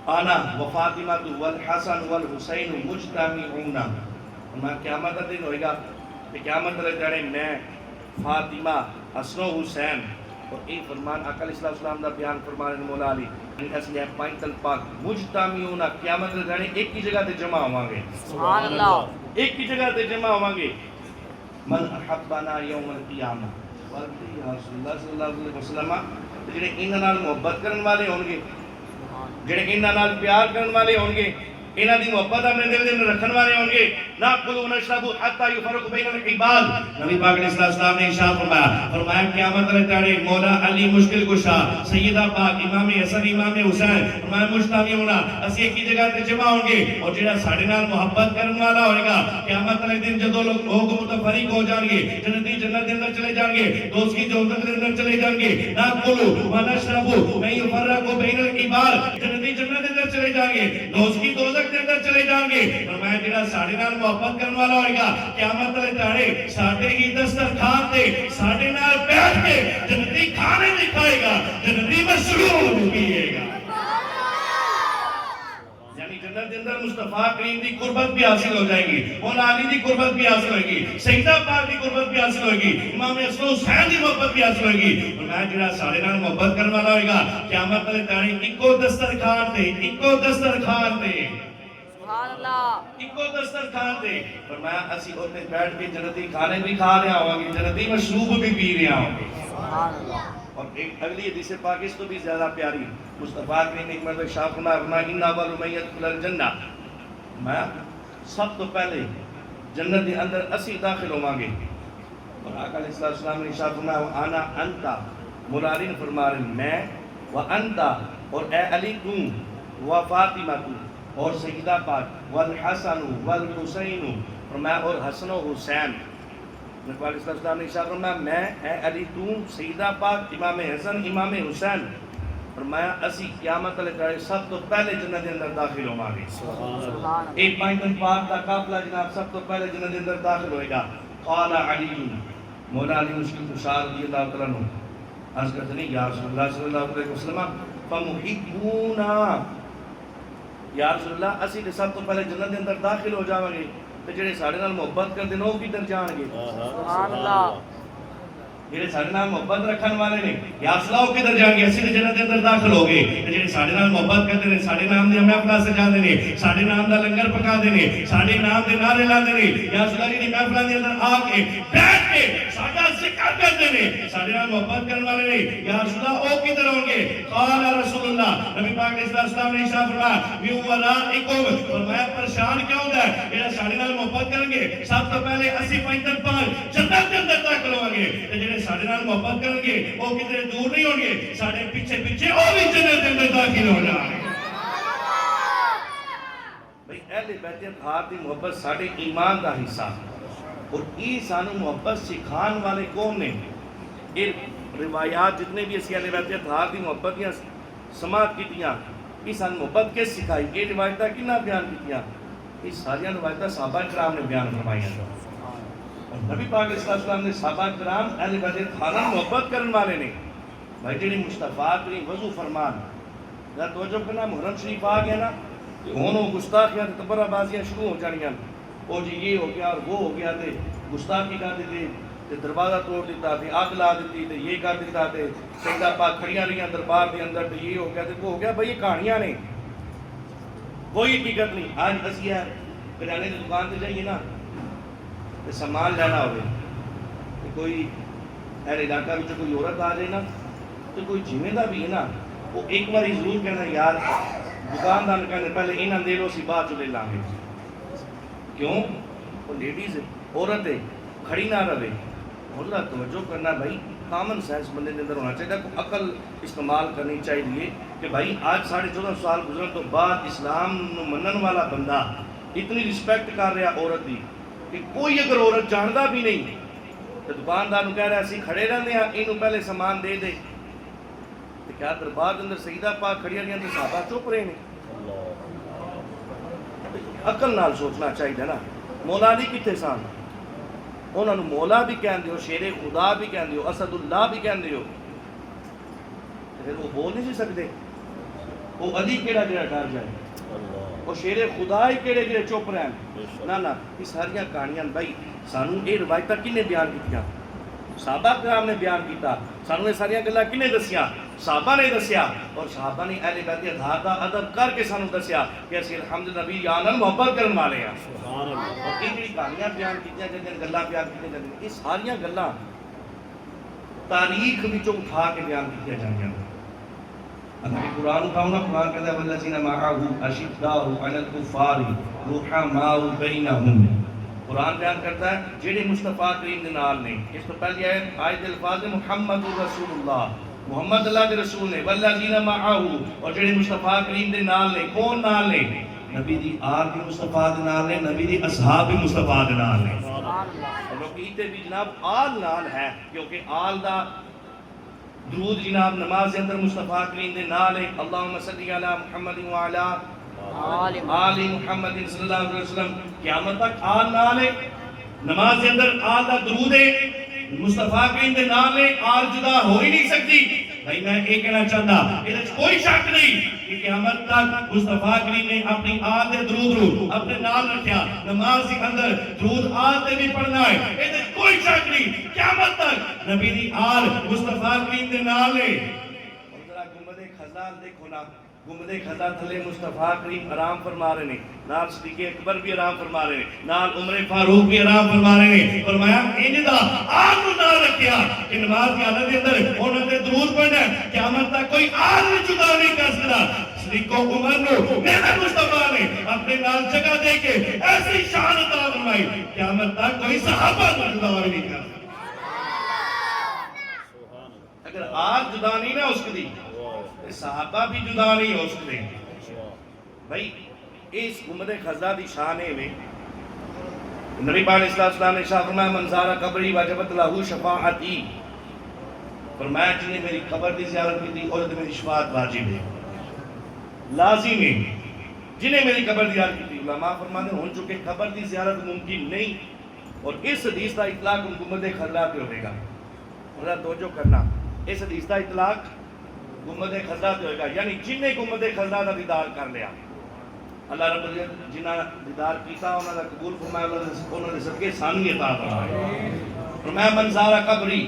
انا و فاطمہ والحسن والحسین مجتمعون فرمایا قیامت کا دن ہوئے گا کہ قیامت والے دن میں فاطمہ حسن و حسین اور ایک فرمان آقا علیہ السلام دا بیان فرمانے مولا علی اس لیے پائنتل پاک مجتمعون قیامت والے دن ایک ہی جگہ تے جمع ہوں گے سبحان اللہ ایک ہی جگہ تے جمع ہوں گے من احبنا یوم القیامہ والتی یا رسول اللہ صلی اللہ علیہ وسلم جڑے انہاں نال محبت کرن والے ہون گے جڑے انہاں نال پیار کرن والے ہون گے انہاں دی محبت اپنے دل دے اندر رکھن والے ہون گے ناکلوا ونشربوا حتی یفرق بین العباد نبی پاک علیہ السلام نے ارشاد فرمایا قیامت والے دن مولا علی مشکل کشا سیدہ پاک امام حسن امام حسین فرمایا مجتمع ہونا اسی ایک ہی جگہ تے جمع ہوں گے اور جڑا ساڈے نال محبت کرن والا ہوئے گا قیامت والے دن جدوں لوگ متفرق ہو جان گے جنتی جنت کے اندر چلے جان گے دوست کی دوزخ کے اندر چلے جان گے ناکلوا ونشربوا من یفرق بین العباد جنتی جنت کے اندر چلے جان گے دوست کی دوزخ کے اندر چلے جان گے فرمایا جڑا ساڈے نال محبت کرن والا ہوئے گا قیامت والے دن ساڈے ہی دسترخوان تے ساڈے نال بیٹھ کے جنتی کھانے بھی کھائے گا جنتی مشروب بھی پیے گا یعنی جنت کے اندر مصطفیٰ کریم دی قربت بھی حاصل ہو جائے گی مولا علی دی قربت بھی حاصل ہوئے گی سیدہ پاک دی قربت بھی حاصل ہوئے گی امام حسن حسین دی محبت بھی حاصل ہوئے گی فرمایا جڑا ساڈے نال محبت کرن والا ہوئے گا قیامت والے دن اکو دسترخوان تے اکو دسترخوان تے سبحان اللہ اکو دسترخوان تے فرمایا اسی اوتے بیٹھ کے جنتی کھانے بھی کھا رہے ہوں گے جنتی مشروب بھی پی رہے ہوں گے سبحان اللہ اور ایک اگلی حدیث پاک اس تو بھی زیادہ پیاری مصطفیٰ کریم نے ایک مرتبہ ارشاد فرمایا ان اول من يدخل الجنہ میں سب تو پہلے جنت کے اندر اسی داخل ہوں گے اور آقا علیہ السلام نے ارشاد فرمایا انا انت مولا علی نے فرمایا میں و انت اور اے علی تو و فاطمہ تو اور سیدہ پاک والحسن والحسین فرمایا اور حسن و حسین نبی علیہ السلام نے ارشاد فرمایا میں اے علی تو سیدہ پاک امام حسن امام حسین فرمایا اسی قیامت والے دن سب تو پہلے جنت کے اندر داخل ہوں گے سبحان اللہ ایک پائنتن پاک کا قافلہ جناب سب تو پہلے جنت کے اندر داخل ہوئے گا قال علی مولا علی مشکل کشا رضی اللہ تعالیٰ عنہ عرض کرتے ہیں یا رسول اللہ صلی اللہ علیہ وسلم فمحبونا یا رسول اللہ اسی نے سب تو پہلے جنت کے اندر داخل ہو جاؤں گے تو جڑے ساڈے نال محبت کردے نے او کدھر جان گے سبحان اللہ جڑے ساڈے نال محبت رکھن والے نے یا اسلام کدھر جان گے اسی نے جنت کے اندر داخل ہو گئے تے جڑے ساڈے نال محبت کردے نے ساڈے نام دی محفل سجاندے نے ساڈے نام دا لنگر پکاندے نے ساڈے نام دے نعرے لاندے نے یا اسلام دی محفل دے اندر آ کے بیٹھ کے ساڈا ذکر کردے نے ساڈے نال محبت کرن والے نے یا اسلام او کدھر ہون گے قال رسول اللہ نبی پاک علیہ السلام نے ارشاد فرمایا میو ورائکم فرمایا پریشان کیوں ہوندا ہے جڑا ساڈے نال محبت کرن گے سب تو پہلے اسی پنجتن پاک جنت کے اندر داخل ہوں گے تے جڑے ساڈے نال محبت کرن گے او کدھر دور نہیں ہون گے ساڈے پیچھے پیچھے او بھی جنت کے اندر داخل ہو جان گے بھئی اہل بیت اطہار دی محبت ساڈے ایمان دا حصہ اور ای سانو محبت سکھان والے کون نے یہ روایات جتنے بھی اسی اہل بیت اطہار دی محبت کی سماعت کیتیاں ای سانو محبت کس سکھائی یہ روایتاں کنا بیان کیتیاں یہ ساری روایتیں صحابہ کرام نے بیان فرمائی ہیں اور نبی پاک علیہ السلام نے صحابہ کرام اہل بیت خانہ محبت کرنے والے نے بھائی جڑی مصطفیٰ کریم وضو فرمان ذرا توجہ کرنا محرم شریف آ گیا نا ہونوں گستاخیاں تبرہ بازیاں شروع ہو جانیاں او جی یہ ہو گیا اور وہ ہو گیا تے گستاخی کر دیتے تے دروازہ توڑ دیتا تے آگ لا دیتی تے یہ کر دیتا تے سیدہ پاک کھڑیاں رہیاں دربار دے اندر تے یہ ہو گیا تے وہ ہو گیا بھائی یہ کہانیاں نے کوئی حقیقت نہیں آج اسی ہے کرانے کی دکان تے جائیے نا تے سامان لینا ہوئے تے کوئی اہل علاقہ وچ کوئی عورت آ جائے نا تو کوئی جیویں دا بھی ہے نا وہ ایک باری ضرور کہنا یار دکاندار نے کہنے پہلے انہاں دے لو سی بعد چ لے لیں گے کیوں وہ لیڈیز عورت ہے کھڑی نہ رہے حضرت توجہ کرنا بھائی کامن سینس بندے کے اندر ہونا چاہیے کوئی عقل استعمال کرنی چاہیے کہ بھائی آج 14.5 سال گزرن تو بعد اسلام نو منن والا بندہ اتنی رسپیکٹ کر رہا عورت دی کہ کوئی اگر عورت جانتا بھی نہیں تو دکاندار کہہ رہا اسی کھڑے رہتے ہیں اینوں پہلے سامان دے دے تو کیا دربار کے اندر سیدہ پاک کھڑیاں رہیاں تو صحابہ چپ رہے ہیں عقل نال سوچنا چاہیے نا مولا علی کتنے سن انہوں نے مولا بھی کہن دیو شیر خدا بھی کہن دیو اسد اللہ بھی کہن دیو پھر وہ بول نہیں سکتے وہ علی کیڑا کیڑا ڈر جائے وہ شیر خدا ہی کیڑے کیڑے چپ رہن نہ یہ ساریاں کہانیاں بھائی سانو یہ روایتاں کنے بیان کیتیاں صحابہ کرام نے بیان کیتا سانو یہ ساریاں گلاں کنے دسیاں صحابہ نے دسیا اور صحابہ نے اہل بیت اطہار دا ادب کر کے سانو دسیا کہ اسی الحمد نبی یانن محبت کرن والے ہیں سبحان اللہ اور یہ جڑی کہانیاں بیان کیتیاں جڑیاں گلاں بیان کیتیاں جاندیاں یہ ساریاں گلاں تاریخ وچوں اٹھا کے بیان کیتیاں جاندیاں اگر قرآن اٹھاؤ نا قرآن کہتا ہے والذین معه اشداء علی الکفار رحماء بینہم قرآن بیان کرتا ہے جڑے مصطفیٰ کریم دے نال نے اس تو پہلی آیت الفاظ محمد رسول اللہ محمد اللہ کے رسول نے والذین معه اور جڑے مصطفیٰ کریم دے نال نے کون نال نے نبی دی آل بھی مصطفیٰ دے نال نے نبی دی اصحاب بھی مصطفیٰ دے نال نے اور لوگ کہتے بھی جناب آل نال ہے کیونکہ آل دا درود جناب نماز اندر مصطفیٰ کریم دے نال ہے اللہم صلی علی محمد وعلا آل محمد صلی اللہ علیہ وسلم قیامت تک آل نال ہے نماز اندر آل دا درود ہے مصطفیٰ کریم دے نال ہے آل جدا ہو ہی نہیں سکتی بھائی میں ایک کہنا چاہتا اس کوئی شک نہیں کہ قیامت تک مصطفیٰ کریم نے اپنی آل دے درود اپنے نال رکھیا نماز کے اندر درود آل دے بھی پڑھنا ہے اس کوئی شک نہیں قیامت تک نبی دی آل مصطفیٰ کریم دے نال ہے اور ذرا گنبد خزان دیکھو نا گنبد خزان تھلے مصطفیٰ کریم آرام فرما رہے ہیں نال صدیق اکبر بھی آرام فرما رہے ہیں نال عمر فاروق بھی آرام فرما رہے ہیں فرمایا انج دا آل نو نال رکھیا کہ نماز کی حالت کے اندر انہاں تے درود پڑھنا ہے قیامت تک کوئی آل نہیں جدا نہیں کر سکتا صدیق عمر نو میرے مصطفیٰ نے اپنے نال جگہ دے کے ایسی شان عطا فرمائی قیامت تک کوئی صحابہ کو جدا نہیں کر اگر آل جدا نہیں نا اس کی صحابہ بھی جدا نہیں ہو سکتے بھائی اس گنبد خزا دی شانے میں نبی پاک علیہ السلام نے شاہ فرمایا من زار قبری وجبت لہو شفاعتی فرمایا جنہیں میری قبر دی زیارت کی تھی اور میری شفاعت واجب ہے لازم ہے جنہیں میری قبر دی زیارت کی تھی علماء فرماتے ہیں ہن چکے قبر دی زیارت ممکن نہیں اور اس حدیث کا اطلاق گنبد خزا پہ ہوئے گا ذرا توجہ کرنا اس حدیث کا اطلاق گنبد خزا پہ ہوئے گا یعنی جن نے گنبد خزا کا دیدار کر لیا اللہ رب العزت جنہاں دیدار کیتا انہاں دا قبول فرمایا انہاں دے صدقے سانو عطا فرمائے فرمایا من زار قبری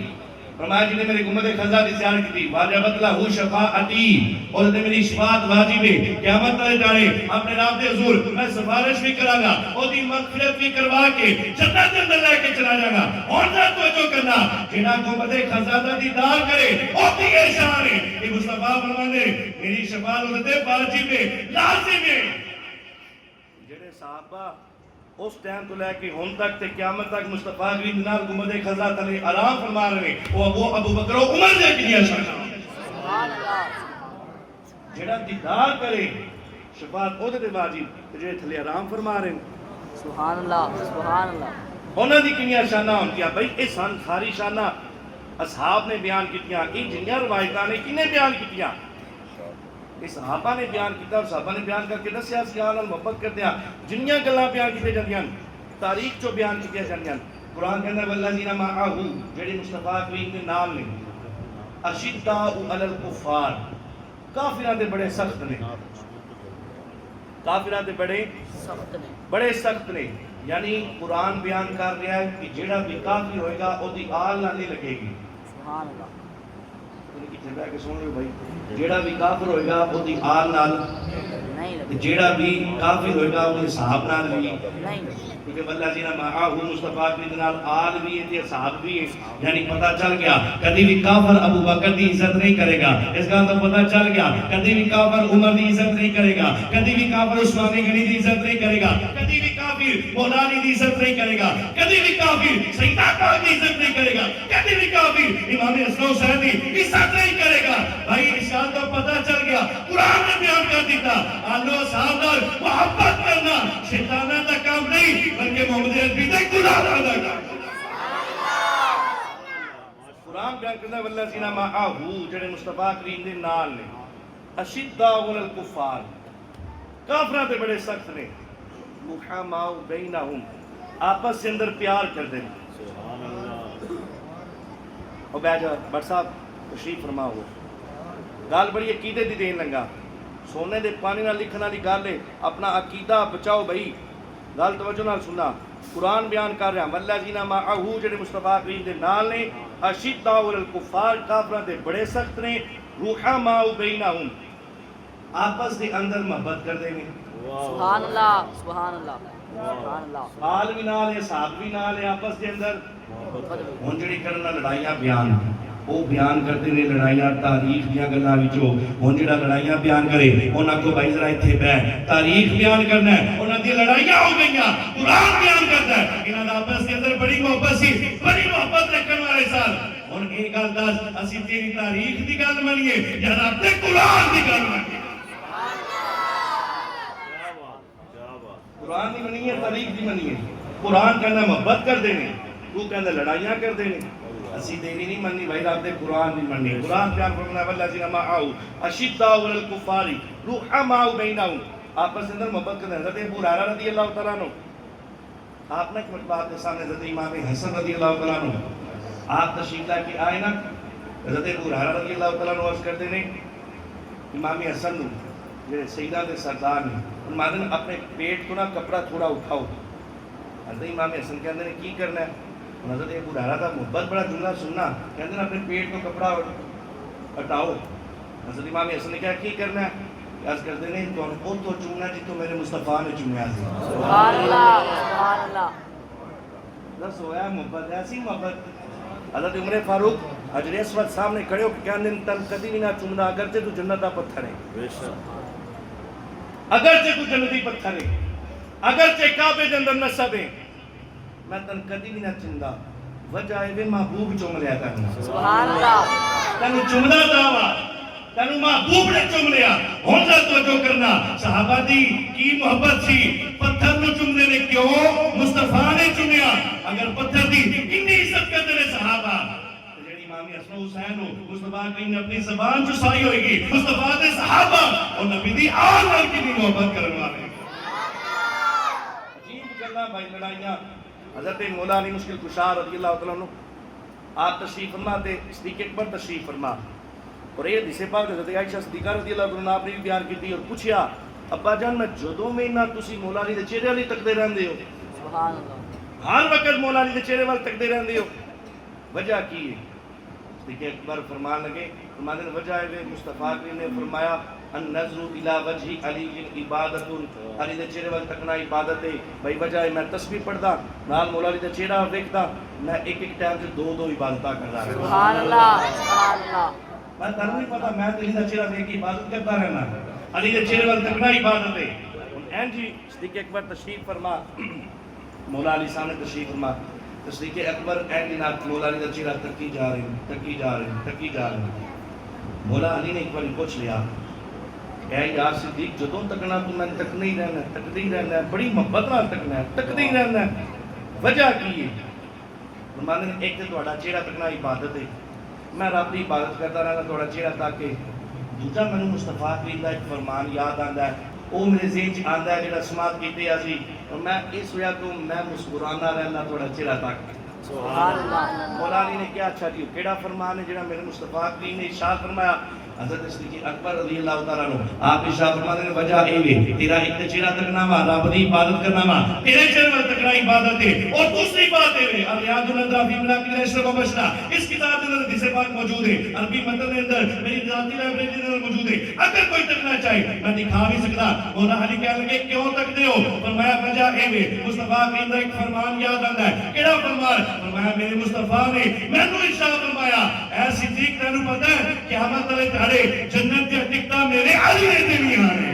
فرمایا جنہیں میری گنبد خزا دی زیارت کی واجبت لہو شفاعتی اور تے میری شفاعت واجب ہے قیامت والے جانے اپنے رب دے حضور میں سفارش بھی کراں گا او دی مغفرت بھی کروا کے جنت دے اندر لے کے چلا جاؤں گا اور ذرا توجہ کرنا جنہاں گنبد خزا دا دیدار کرے او دی شان ہے کہ مصطفیٰ فرماندے میری شفاعت تے واجب ہے لازم ہے جڑے صحابہ اس ٹائم تو لے کے ہن تک تے قیامت تک مصطفیٰ کریم نال گنبد خزا تلے آرام فرما رہے ہیں وہ ابو بکر و عمر دے کیا شان سبحان اللہ جڑا دیدار کرے شفاعت او دے واجب جڑے تھلے آرام فرما رہے ہیں سبحان اللہ انہاں دی کنیاں شاناں ہوندیاں بھائی اے سن ساری شاناں اصحاب نے بیان کیتیاں اے جنیاں روایتاں نے کنے بیان کیتیاں یہ صحابہ نے بیان کیا اور صحابہ نے بیان کر کے دسیا سیاح نال محبت کرتے ہیں جنیاں گلاں بیان کیتے جاندیاں تاریخ جو بیان کیتے جاندیاں قرآن کے اندر والذین معہ جڑے مصطفیٰ کریم کے نام نے اشداء علی الکفار کافراں دے بڑے سخت نے کافراں دے بڑے سخت نے یعنی قرآن بیان کر رہا ہے کہ جڑا بھی کافر ہوئے گا او دی آل نہ نہیں لگے گی سبحان اللہ جیڑا بھی کافر ہوئے گا وہ دی آل نال نہیں لگے جیڑا بھی کافر ہوئے گا وہ دی صحاب نال بھی نہیں کیونکہ واللہ جینا معاہو مصطفیٰ کی نال آل بھی ہے صحاب بھی ہے یعنی پتہ چل گیا کدی بھی کافر ابو بکر دی عزت نہیں کرے گا اس کا تو پتہ چل گیا کدی بھی کافر عمر دی عزت نہیں کرے گا کدی بھی کافر عثمان غنی دی عزت نہیں کرے گا کدی بھی کافر مولا علی دی عزت نہیں کرے گا کدی بھی کافر سیدنا پاک دی عزت نہیں کرے گا کدی بھی کافر امام حسن حسین دی عزت نہیں کرے گا بھائی اس کا تو پتہ چل گیا قرآن نے بیان کر دیتا آلو صاحب نال محبت کرنا شیطانہ کا کام نہیں بلکہ محمد عربی دے گناہ ادا کرنا قرآن بیان کرنا والذین معہ جڑے مصطفیٰ کریم دے نال نے اشداء علی الکفار کافراں تے بڑے سخت نے رحماء بینہم آپس سے اندر پیار کر دیں اور بیٹھ بٹ صاحب تشریف فرما ہو گال بڑی عقیدے دی دین لگا سونے دے پانی نہ لکھنا دی گال ہے اپنا عقیدہ بچاؤ بھائی گال توجہ نال سننا قرآن بیان کر رہا والذین معہ جڑے مصطفیٰ کریم دے نال نے اشداء علی الکفار کافراں دے بڑے سخت نے رحماء بینہم آپس دے اندر محبت کر دیں سبحان اللہ سبحان اللہ سبحان اللہ آل بھی نال ہے صحاب بھی نال ہے آپس دے اندر ہن جڑی کرنا لڑائیاں بیان وہ بیان کرتے ہیں لڑائیاں تاریخ دیاں گلاں وچوں ہن جڑا لڑائیاں بیان کرے انہاں کو بھائی ذرا ایتھے بیٹھ تاریخ بیان کرنا ہے انہاں دی لڑائیاں ہو گئیاں قرآن بیان کرتا ہے انہاں دا آپس کے اندر بڑی محبت سی بڑی محبت رکھن والے سال ہن ایک گل دس اسی تیری تاریخ دی گل منیے یا رب دے قرآن دی گل منیے قرآن دی منیے تاریخ دی منیے قرآن کہنا محبت کر دینے تو کہنا لڑائیاں کر دینے اسی دیوی نہیں مننی بھائی رب دے قرآن نہیں مننی قرآن پیان فرمانا والذین معہ اشداء علی الکفار رحماء بینہم آپس اندر محبت کرتے ہیں حضرت ابو ہریرہ رضی اللہ تعالیٰ عنہ آپ نے ایک مرتبہ آپ کے سامنے حضرت امام حسن رضی اللہ تعالیٰ عنہ آپ تشریف لا کے آئے نا حضرت ابو ہریرہ رضی اللہ تعالیٰ عنہ عرض کرتے ہیں امام حسن نو جو سیدہ دے سردار نے فرماتے ہیں اپنے پیٹ کو نا کپڑا تھوڑا اٹھاؤ حضرت امام حسن کہتے ہیں کی کرنا ہے حضرت ابو ہریرہ کا محبت بڑا جملہ سننا کہتے ہیں اپنے پیٹ کو کپڑا ہٹاؤ حضرت امام حسن نے کہا کی کرنا ہے عرض کرتے ہیں تو وہ تو چومنا جی تو میرے مصطفیٰ نے چومیا تھا سبحان اللہ سبحان اللہ بس ہویا محبت ایسی محبت حضرت عمر فاروق حجر اسود سامنے کھڑے ہو کہ کہنے تن کدی بھی نہ چومنا اگرچہ تو جنت کا پتھر ہے اگرچہ تو جنتی پتھر ہے اگرچہ کعبے دے اندر نہ سدے میں تن کدی بھی نہ چندا وجہ ہے محبوب چوم لیا کرنا سبحان اللہ تن چمنا دعوا تن محبوب نے چوم لیا ہن ذرا توجہ کرنا صحابہ دی کی محبت سی پتھر نو چومنے نے کیوں مصطفیٰ نے چومیا اگر پتھر دی اتنی عزت کرتے نے صحابہ جڑی امام حسن حسین ہو مصطفیٰ نے اپنی زبان چسائی ہوئے گی مصطفیٰ دے صحابہ اور نبی دی آل نال کی محبت کرنے والے عجیب گلاں بھائی لڑائیاں حضرت مولا علی مشکل کشا رضی اللہ تعالیٰ عنہ آپ تشریف فرما دے صدیق اکبر تشریف فرما اور یہ حدیث پاک حضرت عائشہ صدیقہ رضی اللہ عنہ آپ نے بھی بیان کی تھی اور پوچھیا ابا جان میں جدوں میں نہ تسی مولا علی دے چہرے والی تکدے رہندے ہو سبحان اللہ ہر وقت مولا علی دے چہرے والی تکدے رہندے ہو وجہ کی ہے صدیق اکبر فرمان لگے فرمانے وجہ ہے مصطفیٰ نے فرمایا النظر الى وجہ علی عبادت علی دے چہرے وال تکنا عبادت ہے بھائی وجہ ہے میں تسبیح پڑھدا نال مولا علی دے چہرہ ویکھدا میں ایک ایک ٹائم سے دو دو عبادتاں کردا رہنا سبحان اللہ سبحان اللہ میں تنوں نہیں پتا میں علی دا چہرہ دیکھ کے عبادت کرتا رہنا علی دے چہرے وال تکنا عبادت ہے این جی صدیق اکبر تشریف فرما مولا علی سامنے تشریف فرما صدیق اکبر این دن مولا علی دا چہرہ تکی جا رہے ہیں مولا علی نے ایک بار پوچھ لیا اے یار صدیق جدوں تکنا تو میں تکنا ہی رہنا تکدے ہی رہنا ہے بڑی محبت نال تکنا ہے تکدے ہی رہنا ہے وجہ کی ہے فرماتے ہیں ایک تے تہاڈا چہرہ تکنا عبادت ہے میں رب دی عبادت کرتا رہنا تہاڈا چہرہ تاکہ دوجا میں مصطفیٰ کریم کا ایک فرمان یاد آتا ہے، وہ میرے ذہن چ آتا ہے جڑا سماعت کیتے اسی، اور میں اس وجہ تو میں مسکرانا رہنا تھوڑا چہرہ تک۔ سبحان اللہ۔ مولا علی نے کیا اچھا جی کیڑا فرمان ہے جڑا میرے مصطفیٰ کریم نے ارشاد فرمایا، حضرت صدیق اکبر رضی اللہ تعالیٰ عنہ آپ ارشاد فرماتے ہیں وجہ اے وے تیرا ایک چہرہ تکنا وا رب دی عبادت کرنا وا تیرے چہرے تکنا عبادت ہے، اور دوسری بات ہے اریاض النظر فی مناقب الاشرف وبشرا، اس کتاب کے اندر حدیث پاک موجود ہے، عربی متن کے اندر میری ذاتی لائبریری کے اندر موجود ہے، اگر کوئی تکنا چاہے میں دکھا بھی سکتا۔ مولا علی کہنے لگے کیوں تکتے ہو؟ فرمایا وجہ اے وے مصطفیٰ کریم کا ایک فرمان یاد آتا ہے، کیڑا فرمان؟ فرمایا میرے مصطفیٰ نے مینوں ارشاد فرمایا اے صدیق تینوں پتہ ہے قیامت والے دہاڑے جنت دی ٹکٹاں میرے علی نے دینیاں نے۔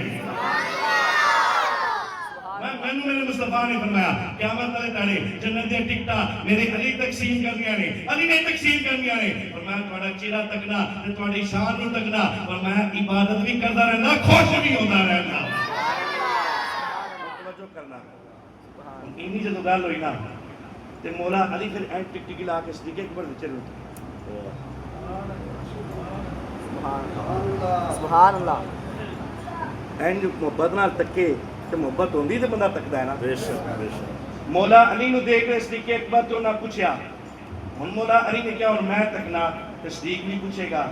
مینوں میرے مصطفیٰ نے فرمایا قیامت والے دہاڑے جنت دی ٹکٹاں میرے علی تقسیم کرنیاں نے، علی نے تقسیم کرنیاں نے۔ فرمایا تہاڈا چہرہ تکنا تے تہاڈی شان نوں تکنا، فرمایا عبادت بھی کردا رہنا، خوش بھی ہوندا رہنا۔ توجہ کرنا اینی جدوں گل ہوئی نا تے مولا علی پھر این ٹک ٹکی لا کے صدیق اکبر وچ چلے سبحان اللہ۔ این جو محبت نال تکے تے محبت ہوندی تے بندہ تکدا ہے نا۔ بے شک بے شک۔ مولا علی نو دیکھ کے صدیق اکبر تو نہ پوچھیا، ہن مولا علی نے کیا اور میں تکنا تے صدیق بھی پوچھے گا،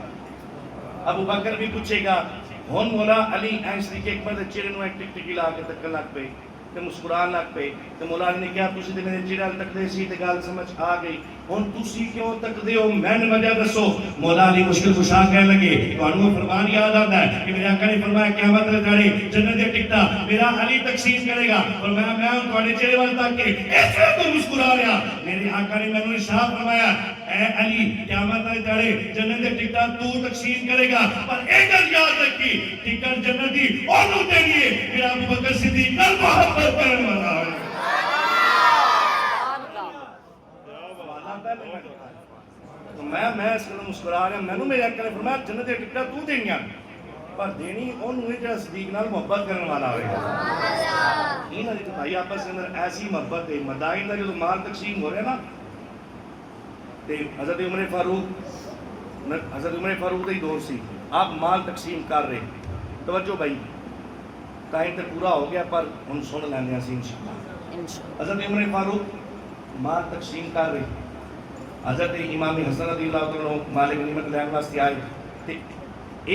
ابو بکر بھی پوچھے گا۔ ہن مولا علی این صدیق اکبر دے چہرے نو ایک ٹک ٹکی لا کے تکن لگ پے تے مسکران لگ پے تے مولا علی نے کیا تسی تے میرے چہرے ال تکدے سی تے گل سمجھ آ گئی، ہن تسی کیوں تکدے ہو مین وجہ دسو۔ مولا علی مشکل کشا کہنے لگے تانوں فرمان یاد آتا ہے کہ میرے آقا نے فرمایا قیامت والے دہاڑے جنت دی ٹکٹاں میرا علی تقسیم کرے گا، اور میں تہاڈے چہرے ول تک کے اس طرح تو مسکرا رہا۔ میرے آقا نے مینوں ارشاد فرمایا اے علی قیامت والے دہاڑے جنت دی ٹکٹاں تو تقسیم کرے گا، پر ایک گل یاد رکھی ٹکٹ جنت دی اونوں دینی ہے جڑا ابو بکر صدیق نال محبت کرن والا ہے۔ تو میں اس کو مسکرا رہا، مینوں میرے آقا نے فرمایا جنت دی ٹکٹاں تو دینیاں، پر دینی اونوں ہے جڑا صدیق نال محبت کرن والا ہوئے گا۔ انہاں دی بھائی آپس کے اندر ایسی محبت ہے، مدائن دا جو مال تقسیم ہو رہا ہے نا تے حضرت عمر فاروق دا ہی دور سی، آپ مال تقسیم کر رہے، توجہ بھائی ٹائم تے پورا ہو گیا پر ہن سن لینے اسی انشاءاللہ۔ حضرت عمر فاروق مال تقسیم کر رہے، حضرت امام حسن رضی اللہ تعالیٰ عنہ مال غنیمت لین واسطے آئے تے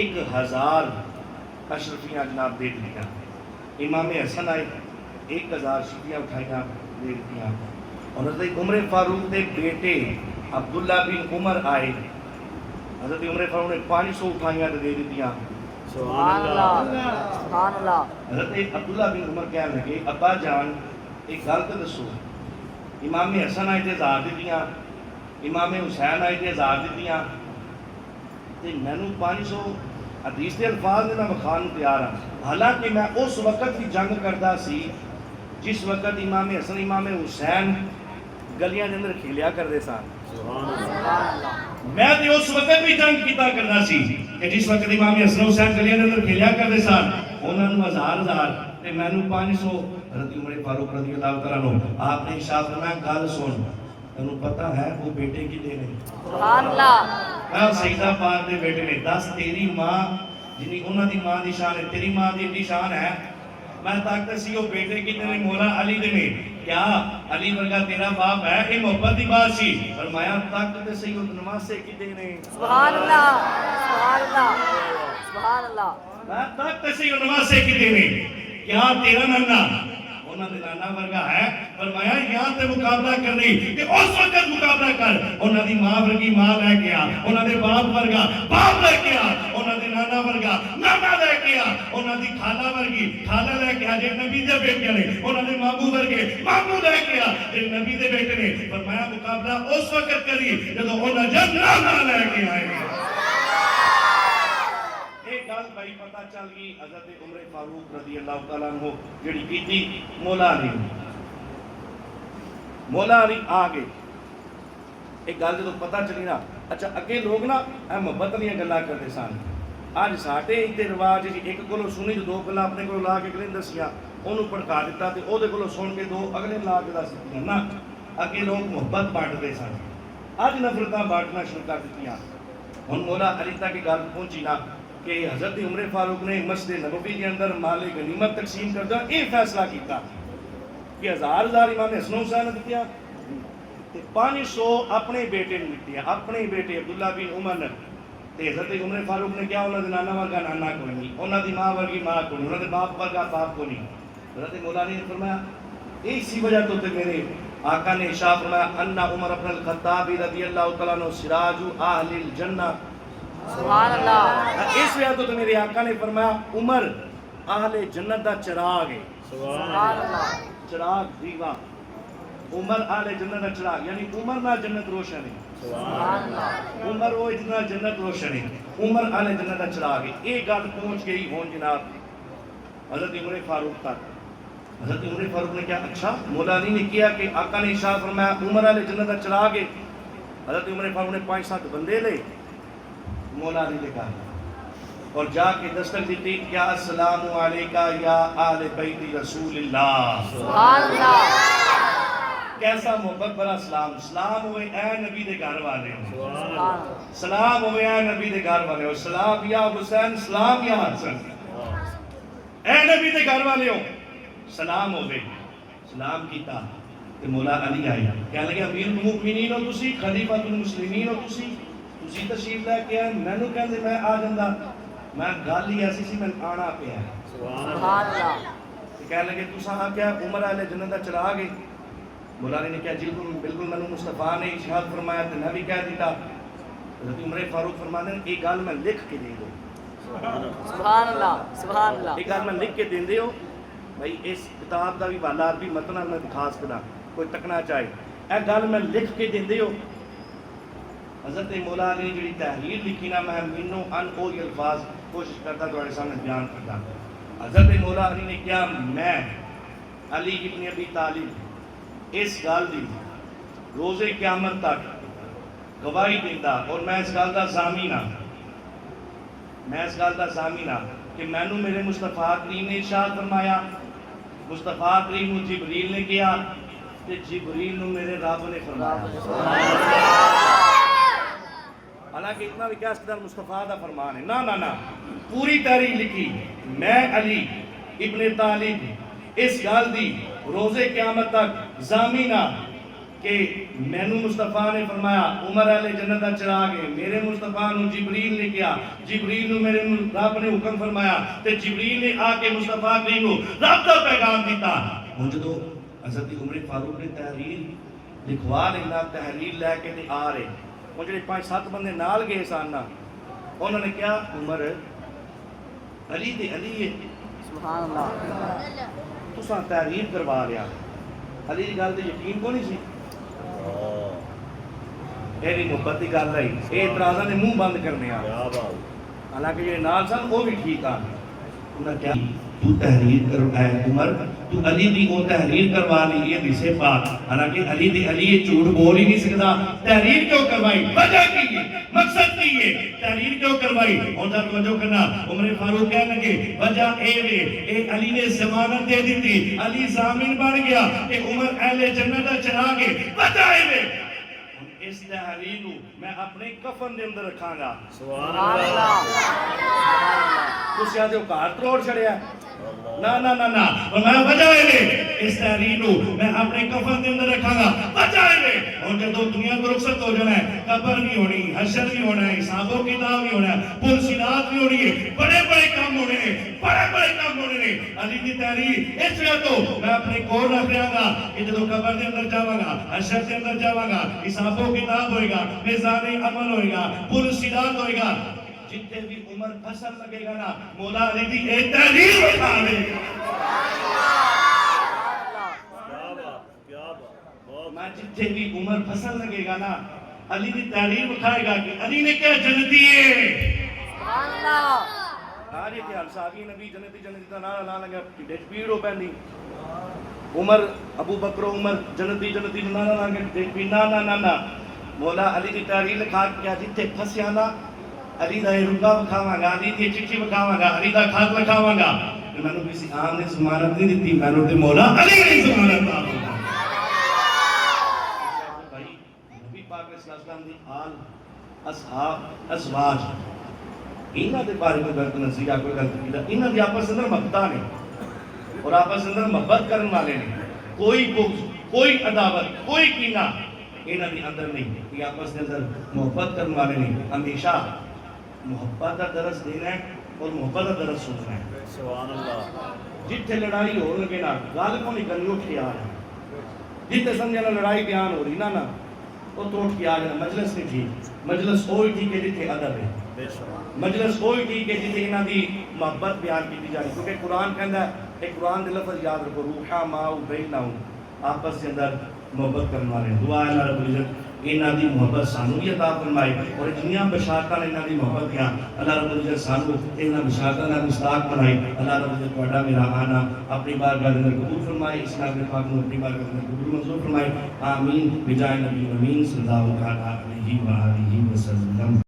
1000 اشرفیاں جناب دے دیا۔ امام حسن آئے 1000 اشرفیاں اٹھائیاں دے دیا، اور حضرت عمر فاروق دے بیٹے عبداللہ بن عمر آئے، حضرت عمر فاروق نے 500 اٹھائیاں دے دیا۔ سبحان اللہ سبحان اللہ۔ حضرت عبداللہ بن عمر کہنے لگے ابا جان ایک گل تو دسو، امام حسن آئے تے 1000 دتیاں، امام حسین آئے تے 1000 دتیاں، تے مینوں 500 حدیث کے الفاظ میں بخان تیار ہاں، حالانکہ میں اس وقت بھی جنگ کردا سی جس وقت امام حسن امام حسین گلیاں دے اندر کھیلیا کرتے سن۔ میں تے اس وقت بھی جنگ کیتا کردا سی کہ جس وقت امام حسن حسین گلیاں دے اندر کھیلیا کرتے سن، انہاں نوں 1000 تے مینوں 500۔ حضرت عمر فاروق رضی اللہ تعالیٰ عنہ آپ نے ارشاد فرمایا گل سن، تینوں پتہ ہے وہ بیٹے کتنے نے؟ سبحان اللہ۔ سیدہ پاک دے بیٹے نے۔ 10 تیری ماں جنی انہاں دی ماں دی شان ہے، تیری ماں دی اتنی شان ہے، میں تاکتے سی وہ بیٹے کتنے نے؟ مولا علی دے نے۔ کیا علی ورگا تیرا باپ ہے؟ یہ محبت دی بات سی۔ فرمایا تاکتے سی وہ نمازے کتنے نے؟ سبحان اللہ سبحان اللہ سبحان اللہ۔ میں تاکتے سی وہ نمازے کتنے نے؟ کیا تیرا نانا انہاں دے نانا ورگا ہے؟ فرمایا یہاں تے مقابلہ کرنی کہ اس وقت مقابلہ کر، انہاں دی ماں ورگی ماں لے کے آ، انہاں دے باپ ورگا باپ لے کے آ، انہاں دے نانا ورگا نانا لے کے آ، انہاں دی خالہ ورگی خالہ لے کے آ، جے نبی دے بیٹے نے انہاں دے ماموں ورگے ماموں لے کے آ، جے نبی دے بیٹے نے۔ فرمایا مقابلہ اس وقت کری جدوں انہاں جب نانا لے کے آئے گا۔ گل بھائی پتہ چل گئی حضرت عمر فاروق رضی اللہ تعالیٰ عنہ جڑی کیتی مولا علی آ گئے۔ ایک گل جدوں پتہ چلی نا، اچھا اگے لوگ نا محبت دیاں گلاں کرتے سن، اج ساڈے اتنے رواج ایک کولوں سنی تو 2 گلاں اپنے کولوں لا کے اگلے دسیاں، انہوں بھڑکا دیتا تے او دے کولوں سن کے 2 اگلے لا کے دس دتیاں نا۔ اگے لوگ محبت بانٹتے سن، اج نفرتاں بانٹنا شروع کر دتیاں۔ ہن مولا علی تک گل پہنچی نا، کہ حضرت عمر فاروق نے مسجد نبوی کے اندر مال غنیمت تقسیم کردہ یہ فیصلہ کیتا کہ ہزار امام حسن حسین نے دیا 500 اپنے بیٹے نے دیا، اپنے بیٹے عبداللہ بن عمر نے تے حضرت عمر فاروق نے کیا انہوں نے نانا ورگا نانا کو نہیں، انہوں دی ماں ورگی ماں کو نہیں، انہوں نے باپ ورگا باپ کو نہیں۔ حضرت مولا علی نے فرمایا اسی وجہ تو تے میرے آقا نے ارشاد فرمایا ان عمر بن الخطاب رضی اللہ تعالیٰ عنہ سراج اہل الجنہ، سبحان اللہ، اس وجہ تو میرے آقا نے فرمایا عمر اہل جنت دا چراغ ہے، سبحان اللہ، چراغ دیوا، عمر اہل جنت دا چراغ، یعنی عمر نہ جنت روشن ہے، سبحان اللہ، عمر وہ اتنا جنت روشن ہے، عمر اہل جنت دا چراغ ہے۔ یہ گل پہنچ گئی ہون جناب حضرت عمر فاروق تک۔ حضرت عمر فاروق نے کیا اچھا مولا علی نے کیا کہ آقا نے ارشاد فرمایا عمر اہل جنت دا چراغ ہے۔ حضرت عمر فاروق نے 5-7 بندے لے مولا علی نے کہا اور جا کے دستک دیتی کیا السلام علیکہ یا آل بیت رسول اللہ، سبحان اللہ، کیسا محبت بڑا سلام، سلام ہوئے اے نبی دے گھر والے، سبحان اللہ، سلام ہوئے اے نبی دے گھر والے ہو، سلام یا حسین، سلام یا حسن، اے نبی دے گھر والے ہو، سلام ہوئے، سلام کیتا کہ مولا علی آیا کہنے لگے امیر المؤمنین ہو تسی، خلیفۃ المسلمین ہو تسی تشریف لے کے آئے، میں نے کہنے میں آ جاندہ، میں گل ہی ایسی سی میں آنا پہ ہے، سبحان اللہ، کہنے لگے تساں آ کیا عمر اہل جنت دا چراغ ہے؟ مولا علی نے کہا جی بالکل میں نے مصطفیٰ نے ارشاد فرمایا تو میں بھی کہہ دیتا۔ حضرت عمر فاروق فرماتے ہیں ایک گل میں لکھ کے دے دو، سبحان اللہ، سبحان اللہ، ایک گل میں لکھ کے دے ہو بھائی اس کتاب دا بھی والا بھی متن میں خاص کرنا کوئی تکنا چاہے اے گل میں لکھ کے دے ہو۔ حضرت مولا علی نے جڑی تحریر لکھی نا میں مینوں ان کوئی الفاظ کوشش کرتا تھوڑے سامنے بیان کرتا۔ حضرت مولا علی نے کیا میں علی ابن ابی طالب اس گل دی روز قیامت تک گواہی دیتا اور میں اس گل دا ضامن ہاں، میں اس گل دا ضامن ہاں کہ مینوں میرے مصطفیٰ کریم نے ارشاد فرمایا، مصطفیٰ کریم کو جبریل نے کیا کہ جبریل نو میرے رب نے فرمایا، حالانکہ اتنا بھی کیا اس قدر مصطفیٰ دا فرمان ہے، نا پوری تحریر لکھی میں علی ابن طالب اس گل دی روز قیامت تک ضامن ہاں کہ مینوں مصطفیٰ نے فرمایا عمر اہل جنت دا چراغ ہے، میرے مصطفیٰ نو جبریل نے کیا، جبریل نو میرے رب نے حکم فرمایا تے جبریل نے آ کے مصطفیٰ کریم کو رب دا پیغام دیتا۔ ہن جدوں حضرت عمر فاروق نے تحریر لکھوا لینا تحریر لے کے تے آ رہے وہ جڑے 5-7 بندے نال گئے سن انہوں نے کیا عمر علی تے علی ہے، سبحان اللہ، تساں تحریر کروا لیا، علی دی گل تے یقین کو نہیں سی، میری محبت کی گل ہے یہ اعتراضاں نے منہ بند کرنے آ حالانکہ یہ نال سن وہ بھی ٹھیک آ انہاں کیا تو تحریر کر اے عمر تو علی دی وہ تحریر کروا لی یہ دسے پاک، حالانکہ علی دی علی یہ جھوٹ بول ہی نہیں سکتا، تحریر کیوں کروائی، وجہ کی ہے، مقصد کی ہے، تحریر کیوں کروائی؟ اور دا توجہ کرنا عمر فاروق کہنے لگے وجہ اے وے اے علی نے ضمانت دے دیتی، علی ضامن بن گیا کہ عمر اہل جنت دا چراغ ہے، وجہ اے وے اس تحریر میں اپنے کفن دے اندر رکھاں گا، سبحان اللہ، کچھ یادے ہو کار تروڑ چھڑیا نا اور میں بجائے لے اس تحریر میں اپنے کفن دے اندر رکھاں گا، بجائے لے اور جب دنیا کو رخصت ہو جانا ہے قبر بھی ہونی، حشر بھی ہونا ہے، حساب و کتاب بھی ہونا ہے، پل صراط بھی ہونی ہے، بڑے بڑے کام ہونے ہیں، بڑے کام ہونے ہیں۔ علی کی تحریر اس وجہ تو میں اپنے کول رکھ رہا گا کہ جب قبر دے اندر جاواں گا، حشر دے اندر جاواں گا، حساب و کتاب ہوئے گا، میزان عمل ہوئے گا، پل صراط ہوئے گا، جتنے بھی عمر پسند لگے گا نا مولا علی دی اے تحریر اٹھا لے میں جتنے بھی عمر پسند لگے گا نا علی دی تحریر اٹھائے گا کہ علی نے کیا جنتی ہے، سبحان اللہ، آج یہ حال ساگی نبی جنتی دا نعرہ لا لگا پیڑ پیڑ ہو پہنی عمر ابو بکر عمر جنتی دا نعرہ لا لگا نا مولا علی دی تحریر لکھا کیا جتنے پھسیا نا علی دا رنگا بکھاواں گا، علی دی چٹھی بکھاواں گا، علی دا خط لکھاواں گا، میں نے کسی عام نے ضمانت نہیں دیتی، میں نے مولا علی نے ضمانت دی۔ بھائی نبی پاک علیہ السلام دی آل اصحاب ازواج انہاں دے بارے میں غلط نظریہ کوئی غلط کیتا انہاں دی آپس اندر محبت نے اور آپس اندر محبت کرن والے نے کوئی بغض کوئی عداوت کوئی کینہ انہاں دے اندر نہیں یہ آپس کے اندر محبت کرن والے نے ہمیشہ محبت کا درس دینا ہے اور محبت کا درس سننا ہے سبحان اللہ جتھے لڑائی ہو لگے نا گل کو نہیں کرنی اٹھ کے آ جانا جتھے سمجھنا لڑائی بیان ہو رہی نا وہ تو اٹھ کے آ جانا مجلس نہیں ٹھیک مجلس وہی ٹھیک ہے جتھے ادب ہے بے شک مجلس وہی ٹھیک ہے جتھے انہاں دی محبت بیان کی جائے کیونکہ قرآن کہندا ہے ایک قرآن دے لفظ یاد رکھو روحا ما بینہم آپس کے اندر محبت کرنے والے دعا ہے اللہ رب العزت انہاں دی محبت سانو بھی عطا فرمائے اور جنیاں بشارتاں نے انہاں دی محبت دیاں اللہ رب العزت سانو انہاں بشارتاں دا مستحق بنائے اللہ رب العزت تہاڈا میرا آنا اپنی بارگاہ دے اندر قبول فرمائے اسلام کے پاک نو اپنی بارگاہ دے اندر قبول منظور فرمائے آمین بجائے نبی امین صلی اللہ علیہ وسلم